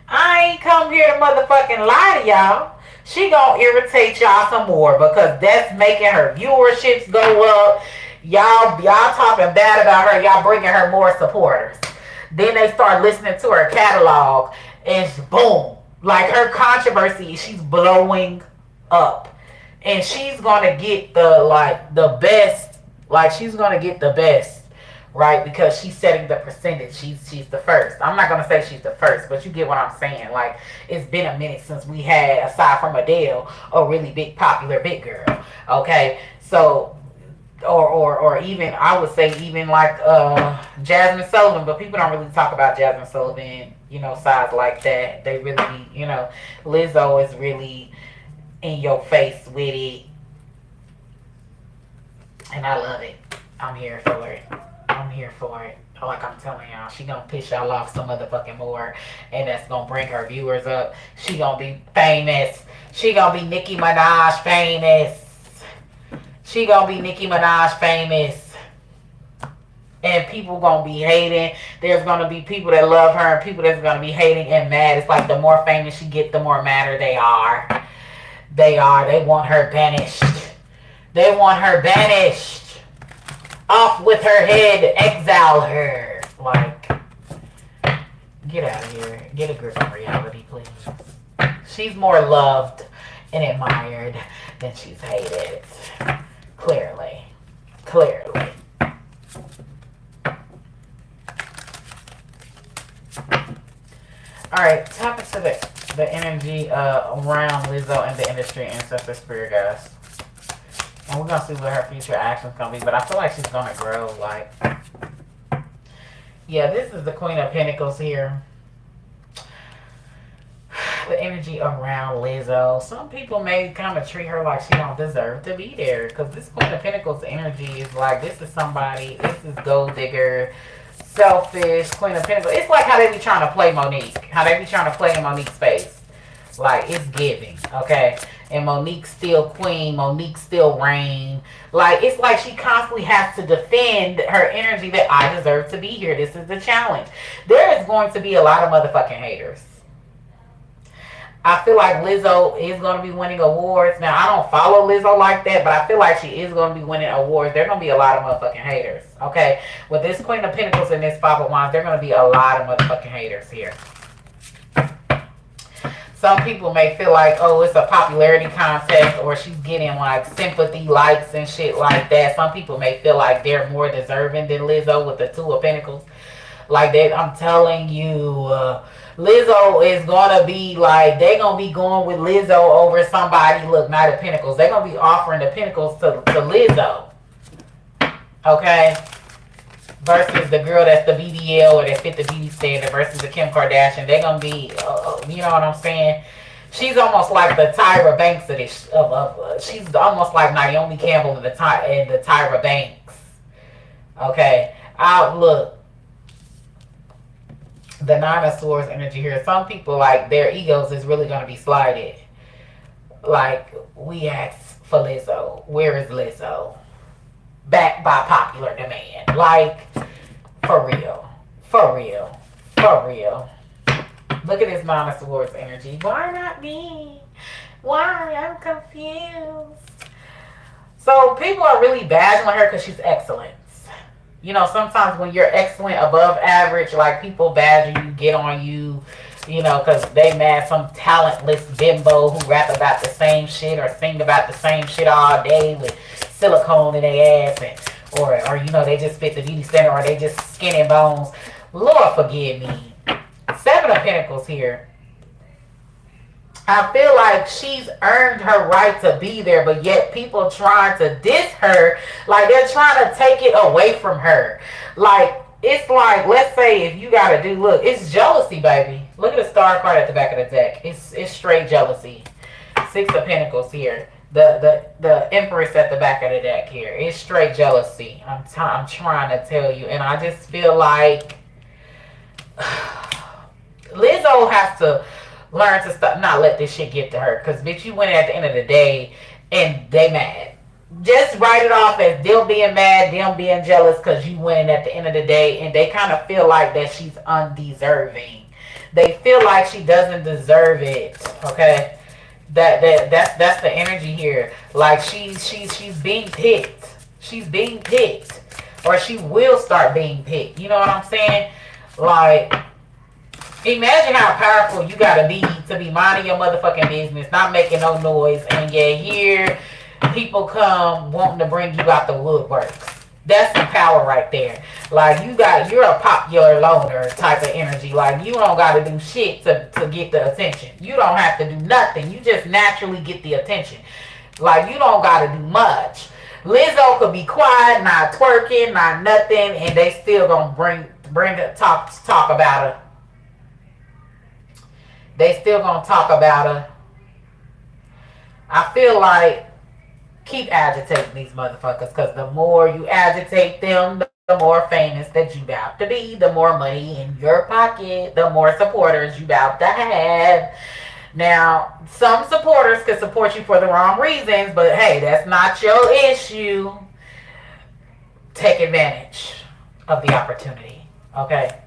I ain't come here to motherfucking lie to y'all. She gonna irritate y'all some more because that's making her viewerships go up. Y'all talking bad about her. Y'all bringing her more supporters. Then they start listening to her catalog and boom, like her controversy, she's blowing up. And she's gonna get the best. Like she's gonna get the best, right? Because she's setting the percentage. She's the first. I'm not gonna say she's the first, but you get what I'm saying. Like it's been a minute since we had, aside from Adele, a really big popular big girl. Okay, so or even I would say even like Jasmine Sullivan, but people don't really talk about Jasmine Sullivan, size like that. They really, Lizzo is really in your face with it, and I love it. I'm here for it. Like I'm telling y'all, she gonna piss y'all off some motherfucking more, and that's gonna bring her viewers up. She gonna be famous. She gonna be Nicki Minaj famous. She gonna be Nicki Minaj famous. And people gonna be hating. There's gonna be people that love her and people that's gonna be hating and mad. It's like the more famous she get, the more madder they are. They want her banished. They want her banished. Off with her head. Exile her. Like, get out of here. Get a grip on reality, please. She's more loved and admired than she's hated. Clearly. Alright, tap into the energy around Lizzo and the industry ancestor spirit guys. And we're gonna see what her future actions gonna be, but I feel like she's gonna grow. Like, yeah, this is the Queen of Pentacles here. The energy around Lizzo. Some people may kind of treat her like she don't deserve to be there, because this Queen of Pentacles energy is like, this is somebody, this is gold digger, selfish, Queen of Pentacles. It's like how they be trying to play Monique. How they be trying to play in Monique's space. Like, it's giving, okay? And Monique's still queen. Monique still reign. Like, it's like she constantly has to defend her energy that I deserve to be here. This is the challenge. There is going to be a lot of motherfucking haters. I feel like Lizzo is going to be winning awards. Now, I don't follow Lizzo like that, but I feel like she is going to be winning awards. There are going to be a lot of motherfucking haters, okay? With this Queen of Pentacles and this Five of Wands, there are going to be a lot of motherfucking haters here. Some people may feel like, oh, it's a popularity contest, or she's getting like sympathy likes and shit like that. Some people may feel like they're more deserving than Lizzo with the Two of Pentacles. Like that, I'm telling you, Lizzo is gonna be like, they're gonna be going with Lizzo over somebody. Look, Knight of Pentacles. They're gonna be offering the Pentacles to Lizzo. Okay? Versus the girl that's the BBL or that fit the beauty standard versus the Kim Kardashian. They're gonna be, you know what I'm saying? She's almost like the Tyra Banks of this. She's almost like Naomi Campbell and the Tyra Banks. Okay? Look. The Nine of Swords energy here. Some people, like, their egos is really going to be slighted. Like, we asked for Lizzo. Where is Lizzo? Backed by popular demand. Like, for real. Look at this Nine of Swords energy. Why not me? Why? I'm confused. So, people are really bashing on her because she's excellent. You know, sometimes when you're excellent, above average, like, people badger you, get on you, you know, because they mad some talentless bimbo who rap about the same shit or sing about the same shit all day with silicone in their ass, and, or you know, they just fit the beauty standard, or they just skin and bones. Lord forgive me. Seven of Pentacles here. I feel like she's earned her right to be there, but yet people trying to diss her, like they're trying to take it away from her. Like, it's like, let's say if you gotta do, look, it's jealousy, baby. Look at the star card at the back of the deck. It's straight jealousy. Six of Pentacles here. The Empress at the back of the deck here. It's straight jealousy. I'm trying to tell you, and I just feel like Lizzo has to learn to stop, not let this shit get to her. Because, bitch, you win at the end of the day and they mad. Just write it off as them being mad, them being jealous because you win at the end of the day. And they kind of feel like that she's undeserving. They feel like she doesn't deserve it. Okay? That's the energy here. Like, she's being picked. She's being picked. Or she will start being picked. You know what I'm saying? Like, imagine how powerful you gotta be minding your motherfucking business, not making no noise, and yet here people come wanting to bring you out the woodworks. That's some power right there. Like, you're a popular loner type of energy. Like, you don't gotta do shit to get the attention. You don't have to do nothing. You just naturally get the attention. Like, you don't gotta do much. Lizzo could be quiet, not twerking, not nothing, and they still gonna bring talk about her. They still gonna talk about her. I feel like keep agitating these motherfuckers, because the more you agitate them, the more famous that you about to be, the more money in your pocket, the more supporters you about to have. Now, some supporters could support you for the wrong reasons, but hey, that's not your issue. Take advantage of the opportunity. Okay.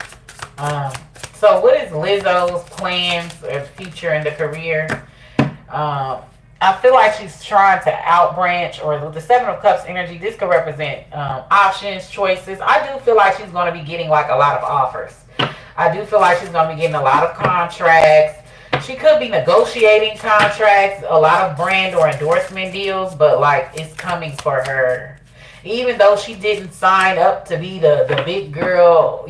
Um, so what is Lizzo's plans or future in the career? I feel like she's trying to outbranch, or the Seven of Cups energy. This could represent options, choices. I do feel like she's going to be getting like a lot of offers. I do feel like she's going to be getting a lot of contracts. She could be negotiating contracts, a lot of brand or endorsement deals, but like it's coming for her. Even though she didn't sign up to be the big girl,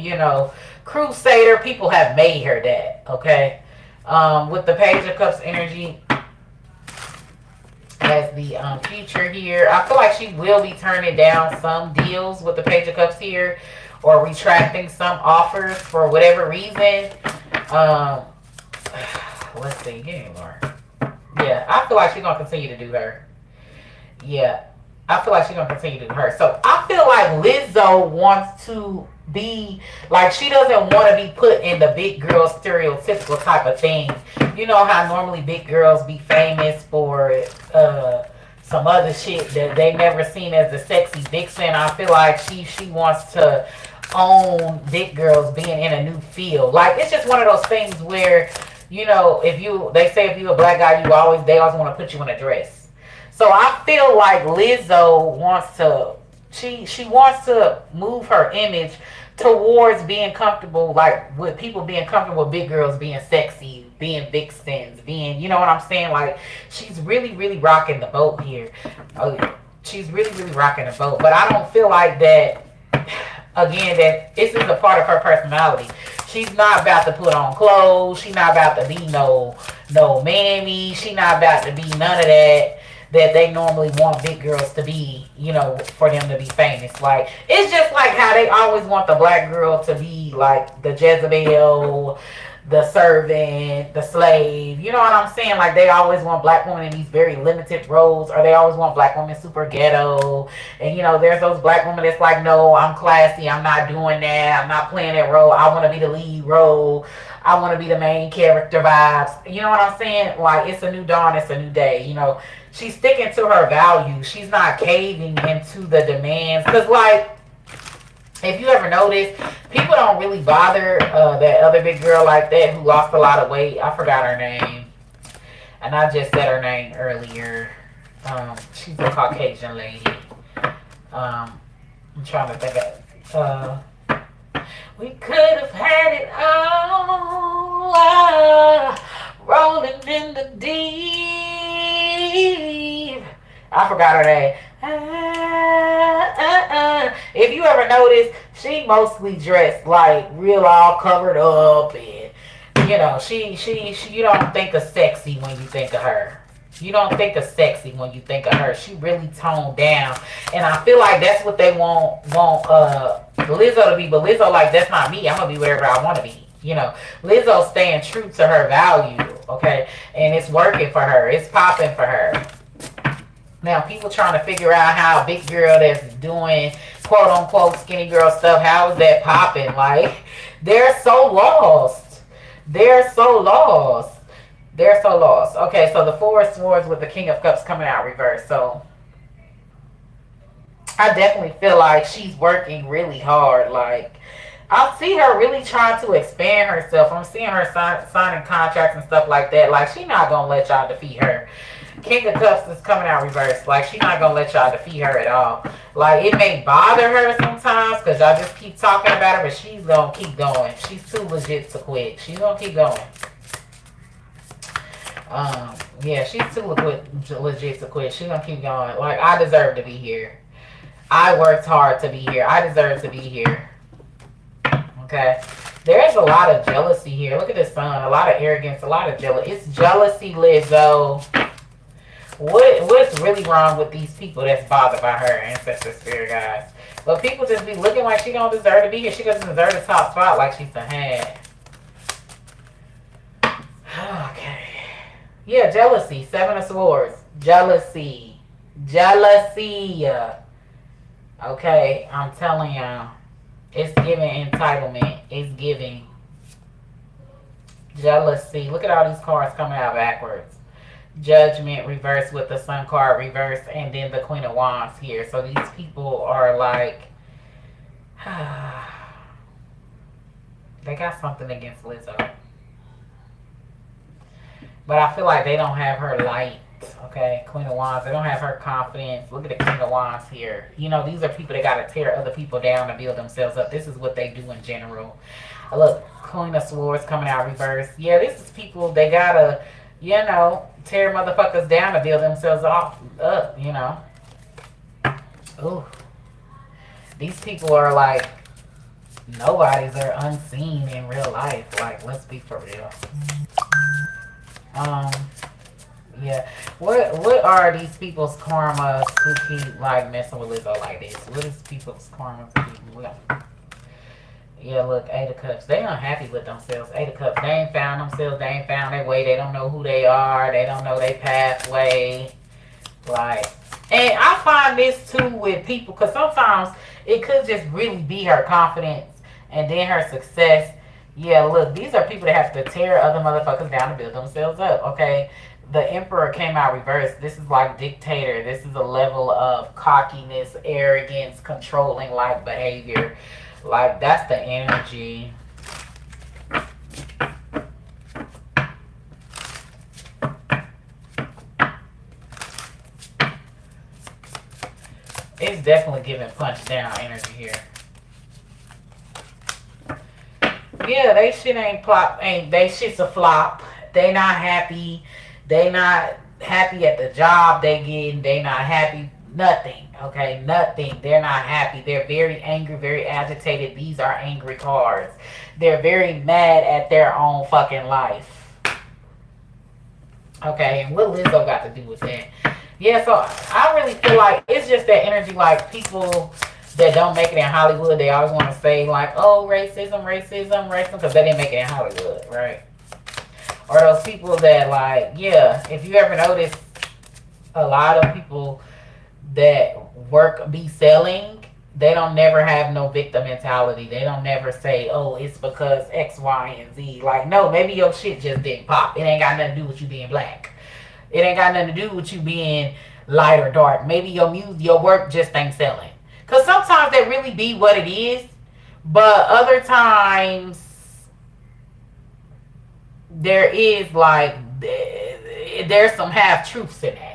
crusader, people have made her that, okay? With the Page of Cups energy as the future here, I feel like she will be turning down some deals with the Page of Cups here, or retracting some offers for whatever reason. Let's see, give me more. Yeah, I feel like she's gonna continue to do her. Yeah, I feel like she's gonna continue to do her. So I feel like Lizzo wants to be like, she doesn't want to be put in the big girl stereotypical type of thing. You know how normally big girls be famous for some other shit that they never seen as the sexy vixen. I feel like she wants to own big girls being in a new field. Like, it's just one of those things where, they say if you a black guy, they always want to put you in a dress. So I feel like Lizzo wants to, she wants to move her image towards being comfortable, like with people being comfortable with big girls being sexy, being vixens, being, you know what I'm saying? Like, she's really, really rocking the boat here. She's really, really rocking the boat. But I don't feel like that, again, that this is a part of her personality. She's not about to put on clothes. She's not about to be no mammy. She's not about to be none of that they normally want big girls to be, for them to be famous. Like, it's just like how they always want the black girl to be like the Jezebel, the servant, the slave. You know what I'm saying? Like, they always want black women in these very limited roles, or they always want black women super ghetto. And, there's those black women that's like, no, I'm classy. I'm not doing that. I'm not playing that role. I want to be the lead role. I want to be the main character vibes. You know what I'm saying? Like, it's a new dawn. It's a new day. She's sticking to her values. She's not caving into the demands. Because, like, if you ever notice, people don't really bother that other big girl like that who lost a lot of weight. I forgot her name. And I just said her name earlier. She's a Caucasian lady. I'm trying to think of... we could have had it all, rolling in the deep. I forgot her name. If you ever notice, she mostly dressed like real all covered up, and she you don't think of sexy when you think of her. You don't think of sexy when you think of her. She really toned down, and I feel like that's what they want Lizzo to be. But Lizzo, like, that's not me. I'm gonna be wherever I want to be. Lizzo staying true to her value, okay, and it's working for her. It's popping for her. Now, people trying to figure out how a big girl that's doing quote unquote skinny girl stuff, how is that popping? Like, they're so lost. They're so lost. They're so lost. Okay, so the Four of Swords with the King of Cups coming out reverse. So I definitely feel like she's working really hard. Like, I see her really trying to expand herself. I'm seeing her signing contracts and stuff like that. Like, she's not going to let y'all defeat her. King of Cups is coming out reverse. Like, she's not going to let y'all defeat her at all. Like, it may bother her sometimes because y'all just keep talking about her, but she's going to keep going. She's too legit to quit. She's going to keep going. Yeah, she's too legit to quit. She's going to keep going. Like, I deserve to be here. I worked hard to be here. I deserve to be here. Okay. There's a lot of jealousy here. Look at the sun. A lot of arrogance. A lot of jealousy. It's jealousy, Lizzo. What's really wrong with these people that's bothered by her ancestor spirit guys? But people just be looking like she don't deserve to be here. She doesn't deserve the top spot like she's done had. Okay. Yeah, jealousy. Seven of Swords. Jealousy. Jealousy. Okay, I'm telling y'all. It's giving entitlement. It's giving. Yeah, let's see. Look at all these cards coming out backwards. Judgment reversed with the Sun card reversed, and then the Queen of Wands here. So these people are like, they got something against Lizzo. But I feel like they don't have her light. Okay, Queen of Wands. They don't have her confidence. Look at the Queen of Wands here. You know, these are people that got to tear other people down to build themselves up. This is what they do in general. Look, Queen of Swords coming out reverse. Yeah, this is people, they got to, you know, tear motherfuckers down to build themselves up, you know. Ooh. These people are like, nobodies are unseen in real life. Like, let's be for real. Yeah. What are these people's karmas who keep like messing with Lizzo like this? What is people's karmas who keep Yeah, look, Eight of Cups. They unhappy with themselves. Eight of Cups. They ain't found themselves. They ain't found their way. They don't know who they are. They don't know their pathway. Like, and I find this too with people, because sometimes it could just really be her confidence and then her success. Yeah, look, these are people that have to tear other motherfuckers down to build themselves up, okay? The Emperor came out reversed. This is like dictator. This is a level of cockiness, arrogance, controlling like behavior. Like, that's the energy. It's definitely giving punch down energy here. Yeah, they shit ain't plop. They shit's a flop. They not happy. They not happy at the job they getting. They not happy. Nothing. Okay, nothing. They're not happy. They're very angry, very agitated. These are angry cards. They're very mad at their own fucking life. Okay, and what Lizzo got to do with that? Yeah, so I really feel like it's just that energy, like people that don't make it in Hollywood, they always want to say like, oh, racism, racism, racism, because they didn't make it in Hollywood, right? Or those people that like, yeah, if you ever notice, a lot of people that be selling, they don't never have no victim mentality. They don't never say, oh, it's because X, Y, and Z. Like, no, maybe your shit just didn't pop. It ain't got nothing to do with you being black. It ain't got nothing to do with you being light or dark. Maybe your music, your work just ain't selling. Because sometimes that really be what it is. But other times, there is like, there's some half-truths in that.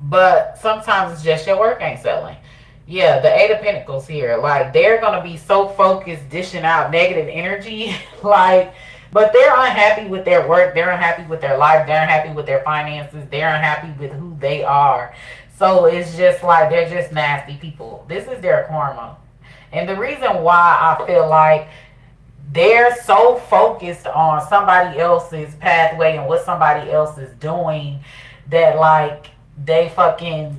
But sometimes it's just your work ain't selling. Yeah, the Eight of Pentacles here. Like, they're going to be so focused dishing out negative energy. Like, but they're unhappy with their work. They're unhappy with their life. They're unhappy with their finances. They're unhappy with who they are. So it's just like, they're just nasty people. This is their karma. And the reason why I feel like they're so focused on somebody else's pathway and what somebody else is doing that like they fucking,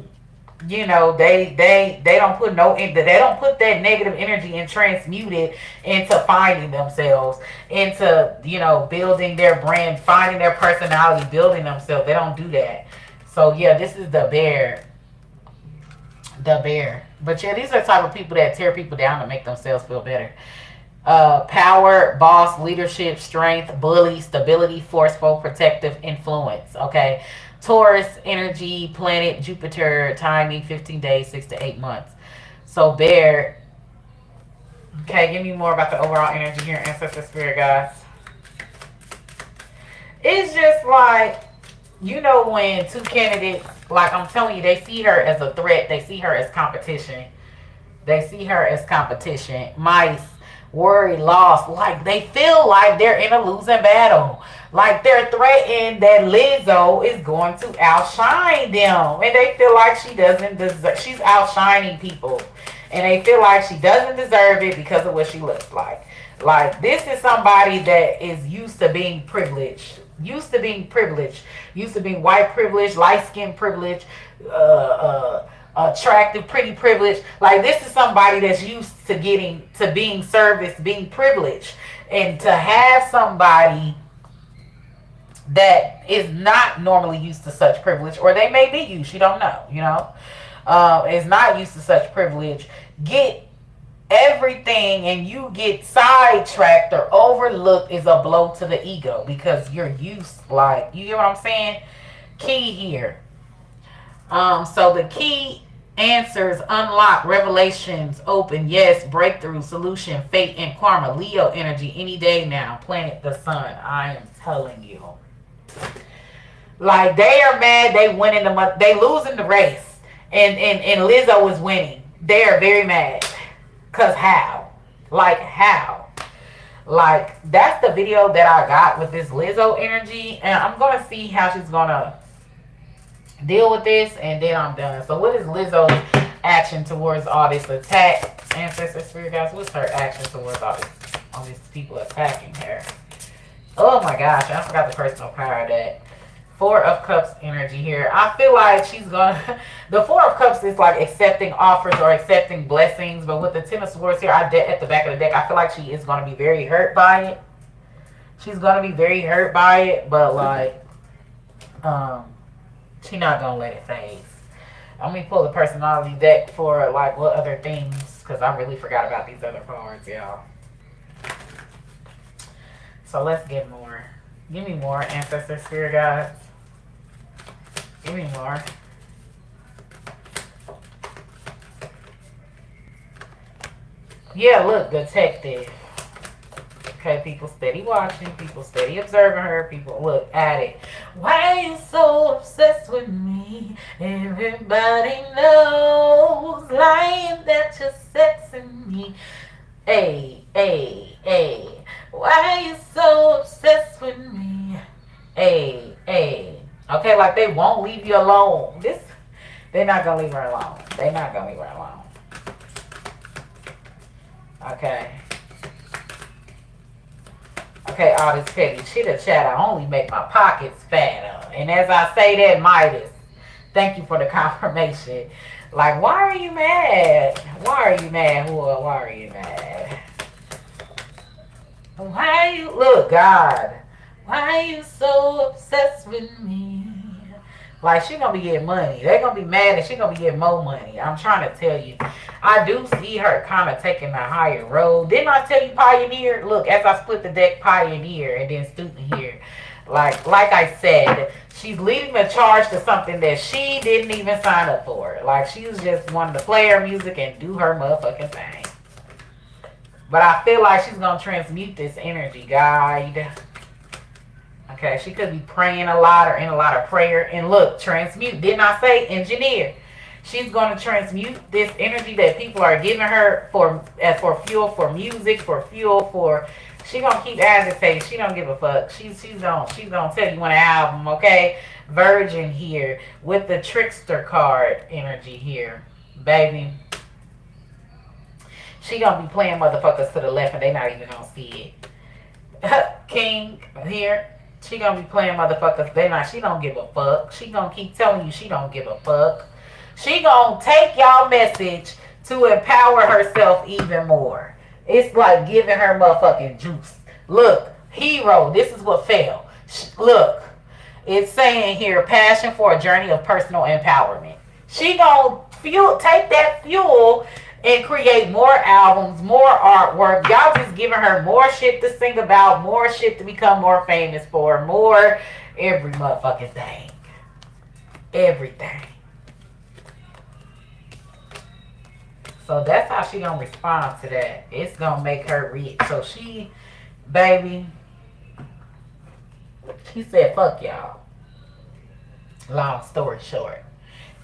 you know, they don't put they don't put that negative energy and transmute it into finding themselves, into, you know, building their brand, finding their personality, building themselves. They don't do that. So yeah, this is the bear. The bear. But yeah, these are the type of people that tear people down to make themselves feel better. Power, boss, leadership, strength, bully, stability, forceful, protective, influence. Okay. Taurus, energy, planet, Jupiter, timing, 15 days, 6 to 8 months. So bear. Okay, give me more about the overall energy here, ancestor spirit guys. It's just like, you know, when two candidates, like I'm telling you, they see her as a threat. They see her as competition. They see her as competition. Mice, worry, loss. Like, they feel like they're in a losing battle. Like, they're threatened that Lizzo is going to outshine them. And they feel like she doesn't deserve, she's outshining people. And they feel like she doesn't deserve it because of what she looks like. Like, this is somebody that is used to being privileged. Used to being privileged. Used to being white privilege, light skin privilege, attractive, pretty privilege. Like, this is somebody that's used to being serviced, being privileged. And to have somebody that is not normally used to such privilege, or they may be used, you don't know, you know, is not used to such privilege, get everything and you get sidetracked or overlooked is a blow to the ego because you're used, like, you get what I'm saying? Key here. So the key answers unlock, revelations open, yes, breakthrough, solution, fate, and karma. Leo energy any day now. Planet the sun. I am telling you. Like, they are mad they winning the month. They losing the race. And Lizzo is winning. They are very mad. Cause how? Like, how? Like, that's the video that I got with this Lizzo energy. And I'm gonna see how she's gonna deal with this, and then I'm done. So what is Lizzo's action towards all this attack? Ancestor spirit guys, what's her action towards all these people attacking her? Oh my gosh, I forgot the personal power deck. Four of Cups energy here. I feel like she's gonna the Four of Cups is like accepting offers or accepting blessings, but with the Ten of Swords here, at the back of the deck, I feel like she is gonna be very hurt by it. She's gonna be very hurt by it, but like she's not gonna let it phase. Let me pull the personality deck for like what other things, because I really forgot about these other cards, y'all. So let's get more. Give me more, ancestor spirit guides. Give me more. Yeah, look, detective. Okay, people steady watching, people steady observing her, people look at it. Why are you so obsessed with me? Everybody knows, lying that you're sexing me. Hey, hey, hey. Why are you so obsessed with me? Hey, hey. Okay, like they won't leave you alone. They're not gonna leave her alone. They're not gonna leave her alone. Okay. Okay, all this petty chitter chatter only make my pockets fatter. And as I say that, Midas, thank you for the confirmation. Like, why are you mad? Why are you mad? Why are you mad? Why are you, look, God, why are you so obsessed with me? Like, she gonna be getting money. They're gonna be mad and she gonna be getting more money. I'm trying to tell you. I do see her kind of taking a higher road. Didn't I tell you Pioneer? Look, as I split the deck, Pioneer, and then Student here. Like I said, she's leading the charge to something that she didn't even sign up for. Like, she was just wanting to play her music and do her motherfucking thing. But I feel like she's gonna transmute this energy, guide. Okay, she could be praying a lot or in a lot of prayer. And look, transmute. Didn't I say engineer? She's going to transmute this energy that people are giving her for fuel, for music, for fuel, for... She going to keep agitating. She don't give a fuck. She's going to tell you on an album, okay? Virgin here with the trickster card energy here. Baby. She going to be playing motherfuckers to the left and they not even going to see it. King here. She gonna be playing motherfuckers. She don't give a fuck. She gonna keep telling you she don't give a fuck. She gonna take y'all message to empower herself even more. It's like giving her motherfucking juice. Look, hero, this is what fell. Look, it's saying here, passion for a journey of personal empowerment. She gonna take that fuel and create more albums, more artwork. Y'all just giving her more shit to sing about, more shit to become more famous for, more every motherfucking thing. Everything. So that's how she gonna respond to that. It's gonna make her rich. So she, baby, she said, fuck y'all. Long story short.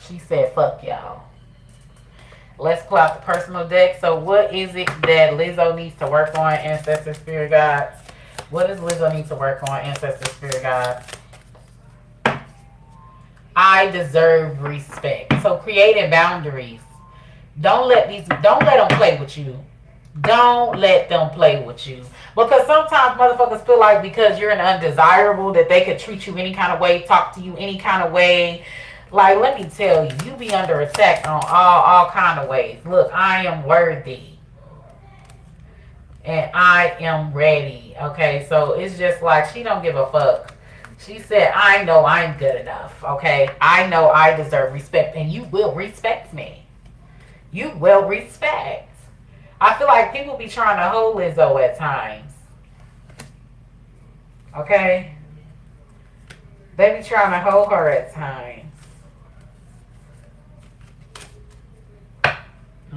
She said, fuck y'all. Let's pull out the personal deck. So what is it that Lizzo needs to work on, ancestor spirit guides? What does Lizzo need to work on, ancestor spirit guides? I deserve respect. So creating boundaries. Don't let them play with you. Don't let them play with you. Because sometimes motherfuckers feel like because you're an undesirable that they could treat you any kind of way, talk to you any kind of way. Like, let me tell you, you be under attack on all kind of ways. Look, I am worthy. And I am ready. Okay, so it's just like she don't give a fuck. She said, I know I'm good enough. Okay, I know I deserve respect. And you will respect me. You will respect. I feel like people be trying to hold Lizzo at times. Okay? They be trying to hold her at times.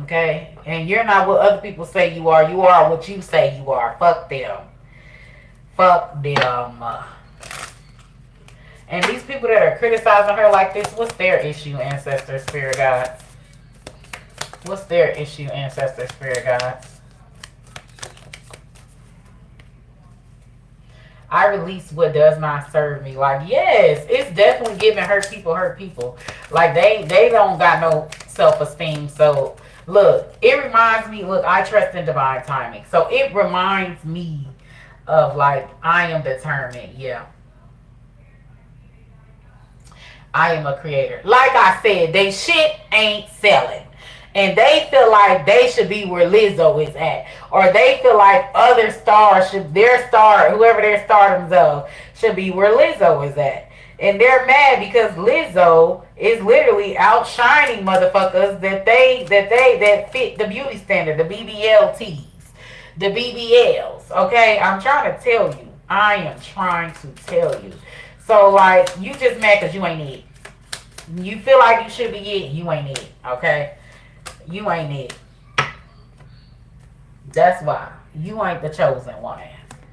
Okay? And you're not what other people say you are. You are what you say you are. Fuck them. Fuck them. And these people that are criticizing her like this, what's their issue, ancestor, spirit guides? What's their issue, ancestor, spirit guides? I release what does not serve me. Like, yes, it's definitely giving hurt people. Like, they don't got no self-esteem. So, look, it reminds me, look, I trust in divine timing. So, it reminds me of, like, I am determined. Yeah. I am a creator. Like I said, they shit ain't selling. And they feel like they should be where Lizzo is at. Or they feel like other stars should, their star, whoever their stardoms of, should be where Lizzo is at. And they're mad because Lizzo is literally outshining motherfuckers that fit the beauty standard, the BBLTs, the BBLs. Okay? I'm trying to tell you. I am trying to tell you. So, like, you just mad because you ain't it. You feel like you should be it, you ain't it. Okay? You ain't it. That's why. You ain't the chosen one.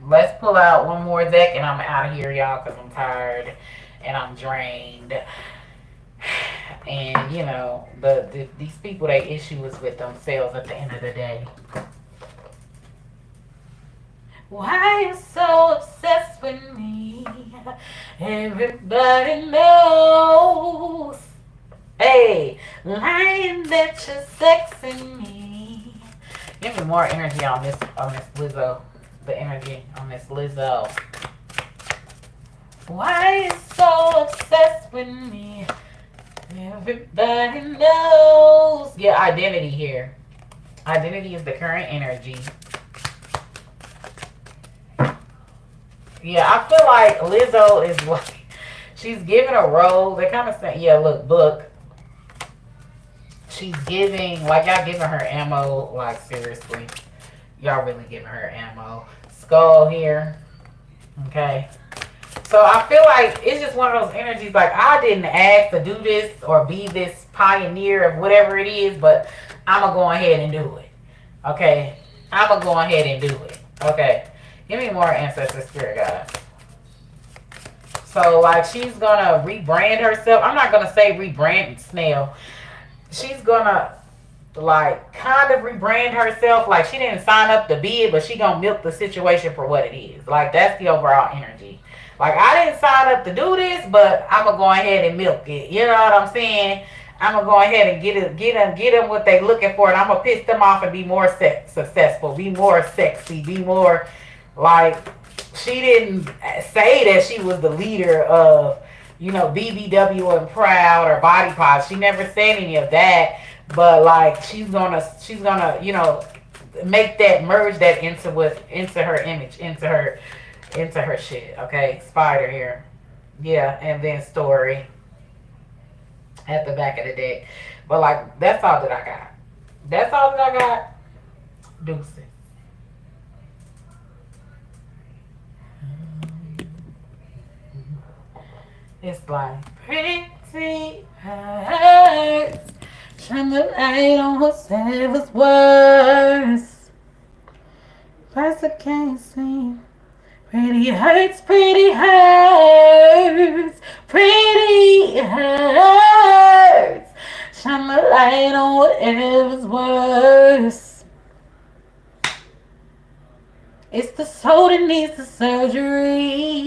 Let's pull out one more deck and I'm out of here, y'all, because I'm tired and I'm drained. And, you know, these people, they issue is with themselves at the end of the day. Why you so obsessed with me? Everybody knows. Hey, lying that you're sexing me. Give me more energy on this Lizzo. The energy on this Lizzo. Why you so obsessed with me? Everybody knows. Yeah, identity here. Identity is the current energy. Yeah, I feel like Lizzo is like, she's giving a role. They kind of say, yeah, look, book. She's giving, like, y'all giving her ammo. Like, seriously. Y'all really giving her ammo. Skull here. Okay. So, I feel like it's just one of those energies, like, I didn't ask to do this or be this pioneer of whatever it is, but I'm going to go ahead and do it. Okay. I'm going to go ahead and do it. Okay. Give me more ancestor spirit guys. So, like, she's going to rebrand herself. I'm not going to say rebrand Snail. She's going to, like, kind of rebrand herself. Like, she didn't sign up to be it, but she going to milk the situation for what it is. Like, that's the overall energy. Like, I didn't sign up to do this, but I'm going to go ahead and milk it. You know what I'm saying? I'm going to go ahead and get them what they looking for, and I'm going to piss them off and be more successful, be more sexy, be more... Like, she didn't say that she was the leader of, you know, BBW and Proud or Body Pop. She never said any of that. But, like, she's gonna, you know, make that, merge that into her image, into her shit. Okay, Spider here. Yeah, and then Story at the back of the deck. But, like, that's all that I got. That's all that I got. Deuces. It's like pretty hurts. Shine the light on whatever's worse. First I can't see. Pretty hurts, pretty hurts. Pretty hurts. Shine the light on whatever's worse. It's the soul that needs the surgery.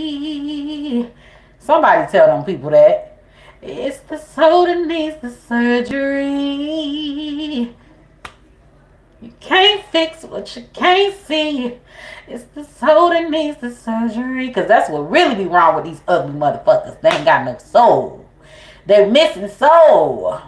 Somebody tell them people that. It's the soul that needs the surgery. You can't fix what you can't see. It's the soul that needs the surgery. Because that's what really be wrong with these ugly motherfuckers. They ain't got no soul. They're missing soul.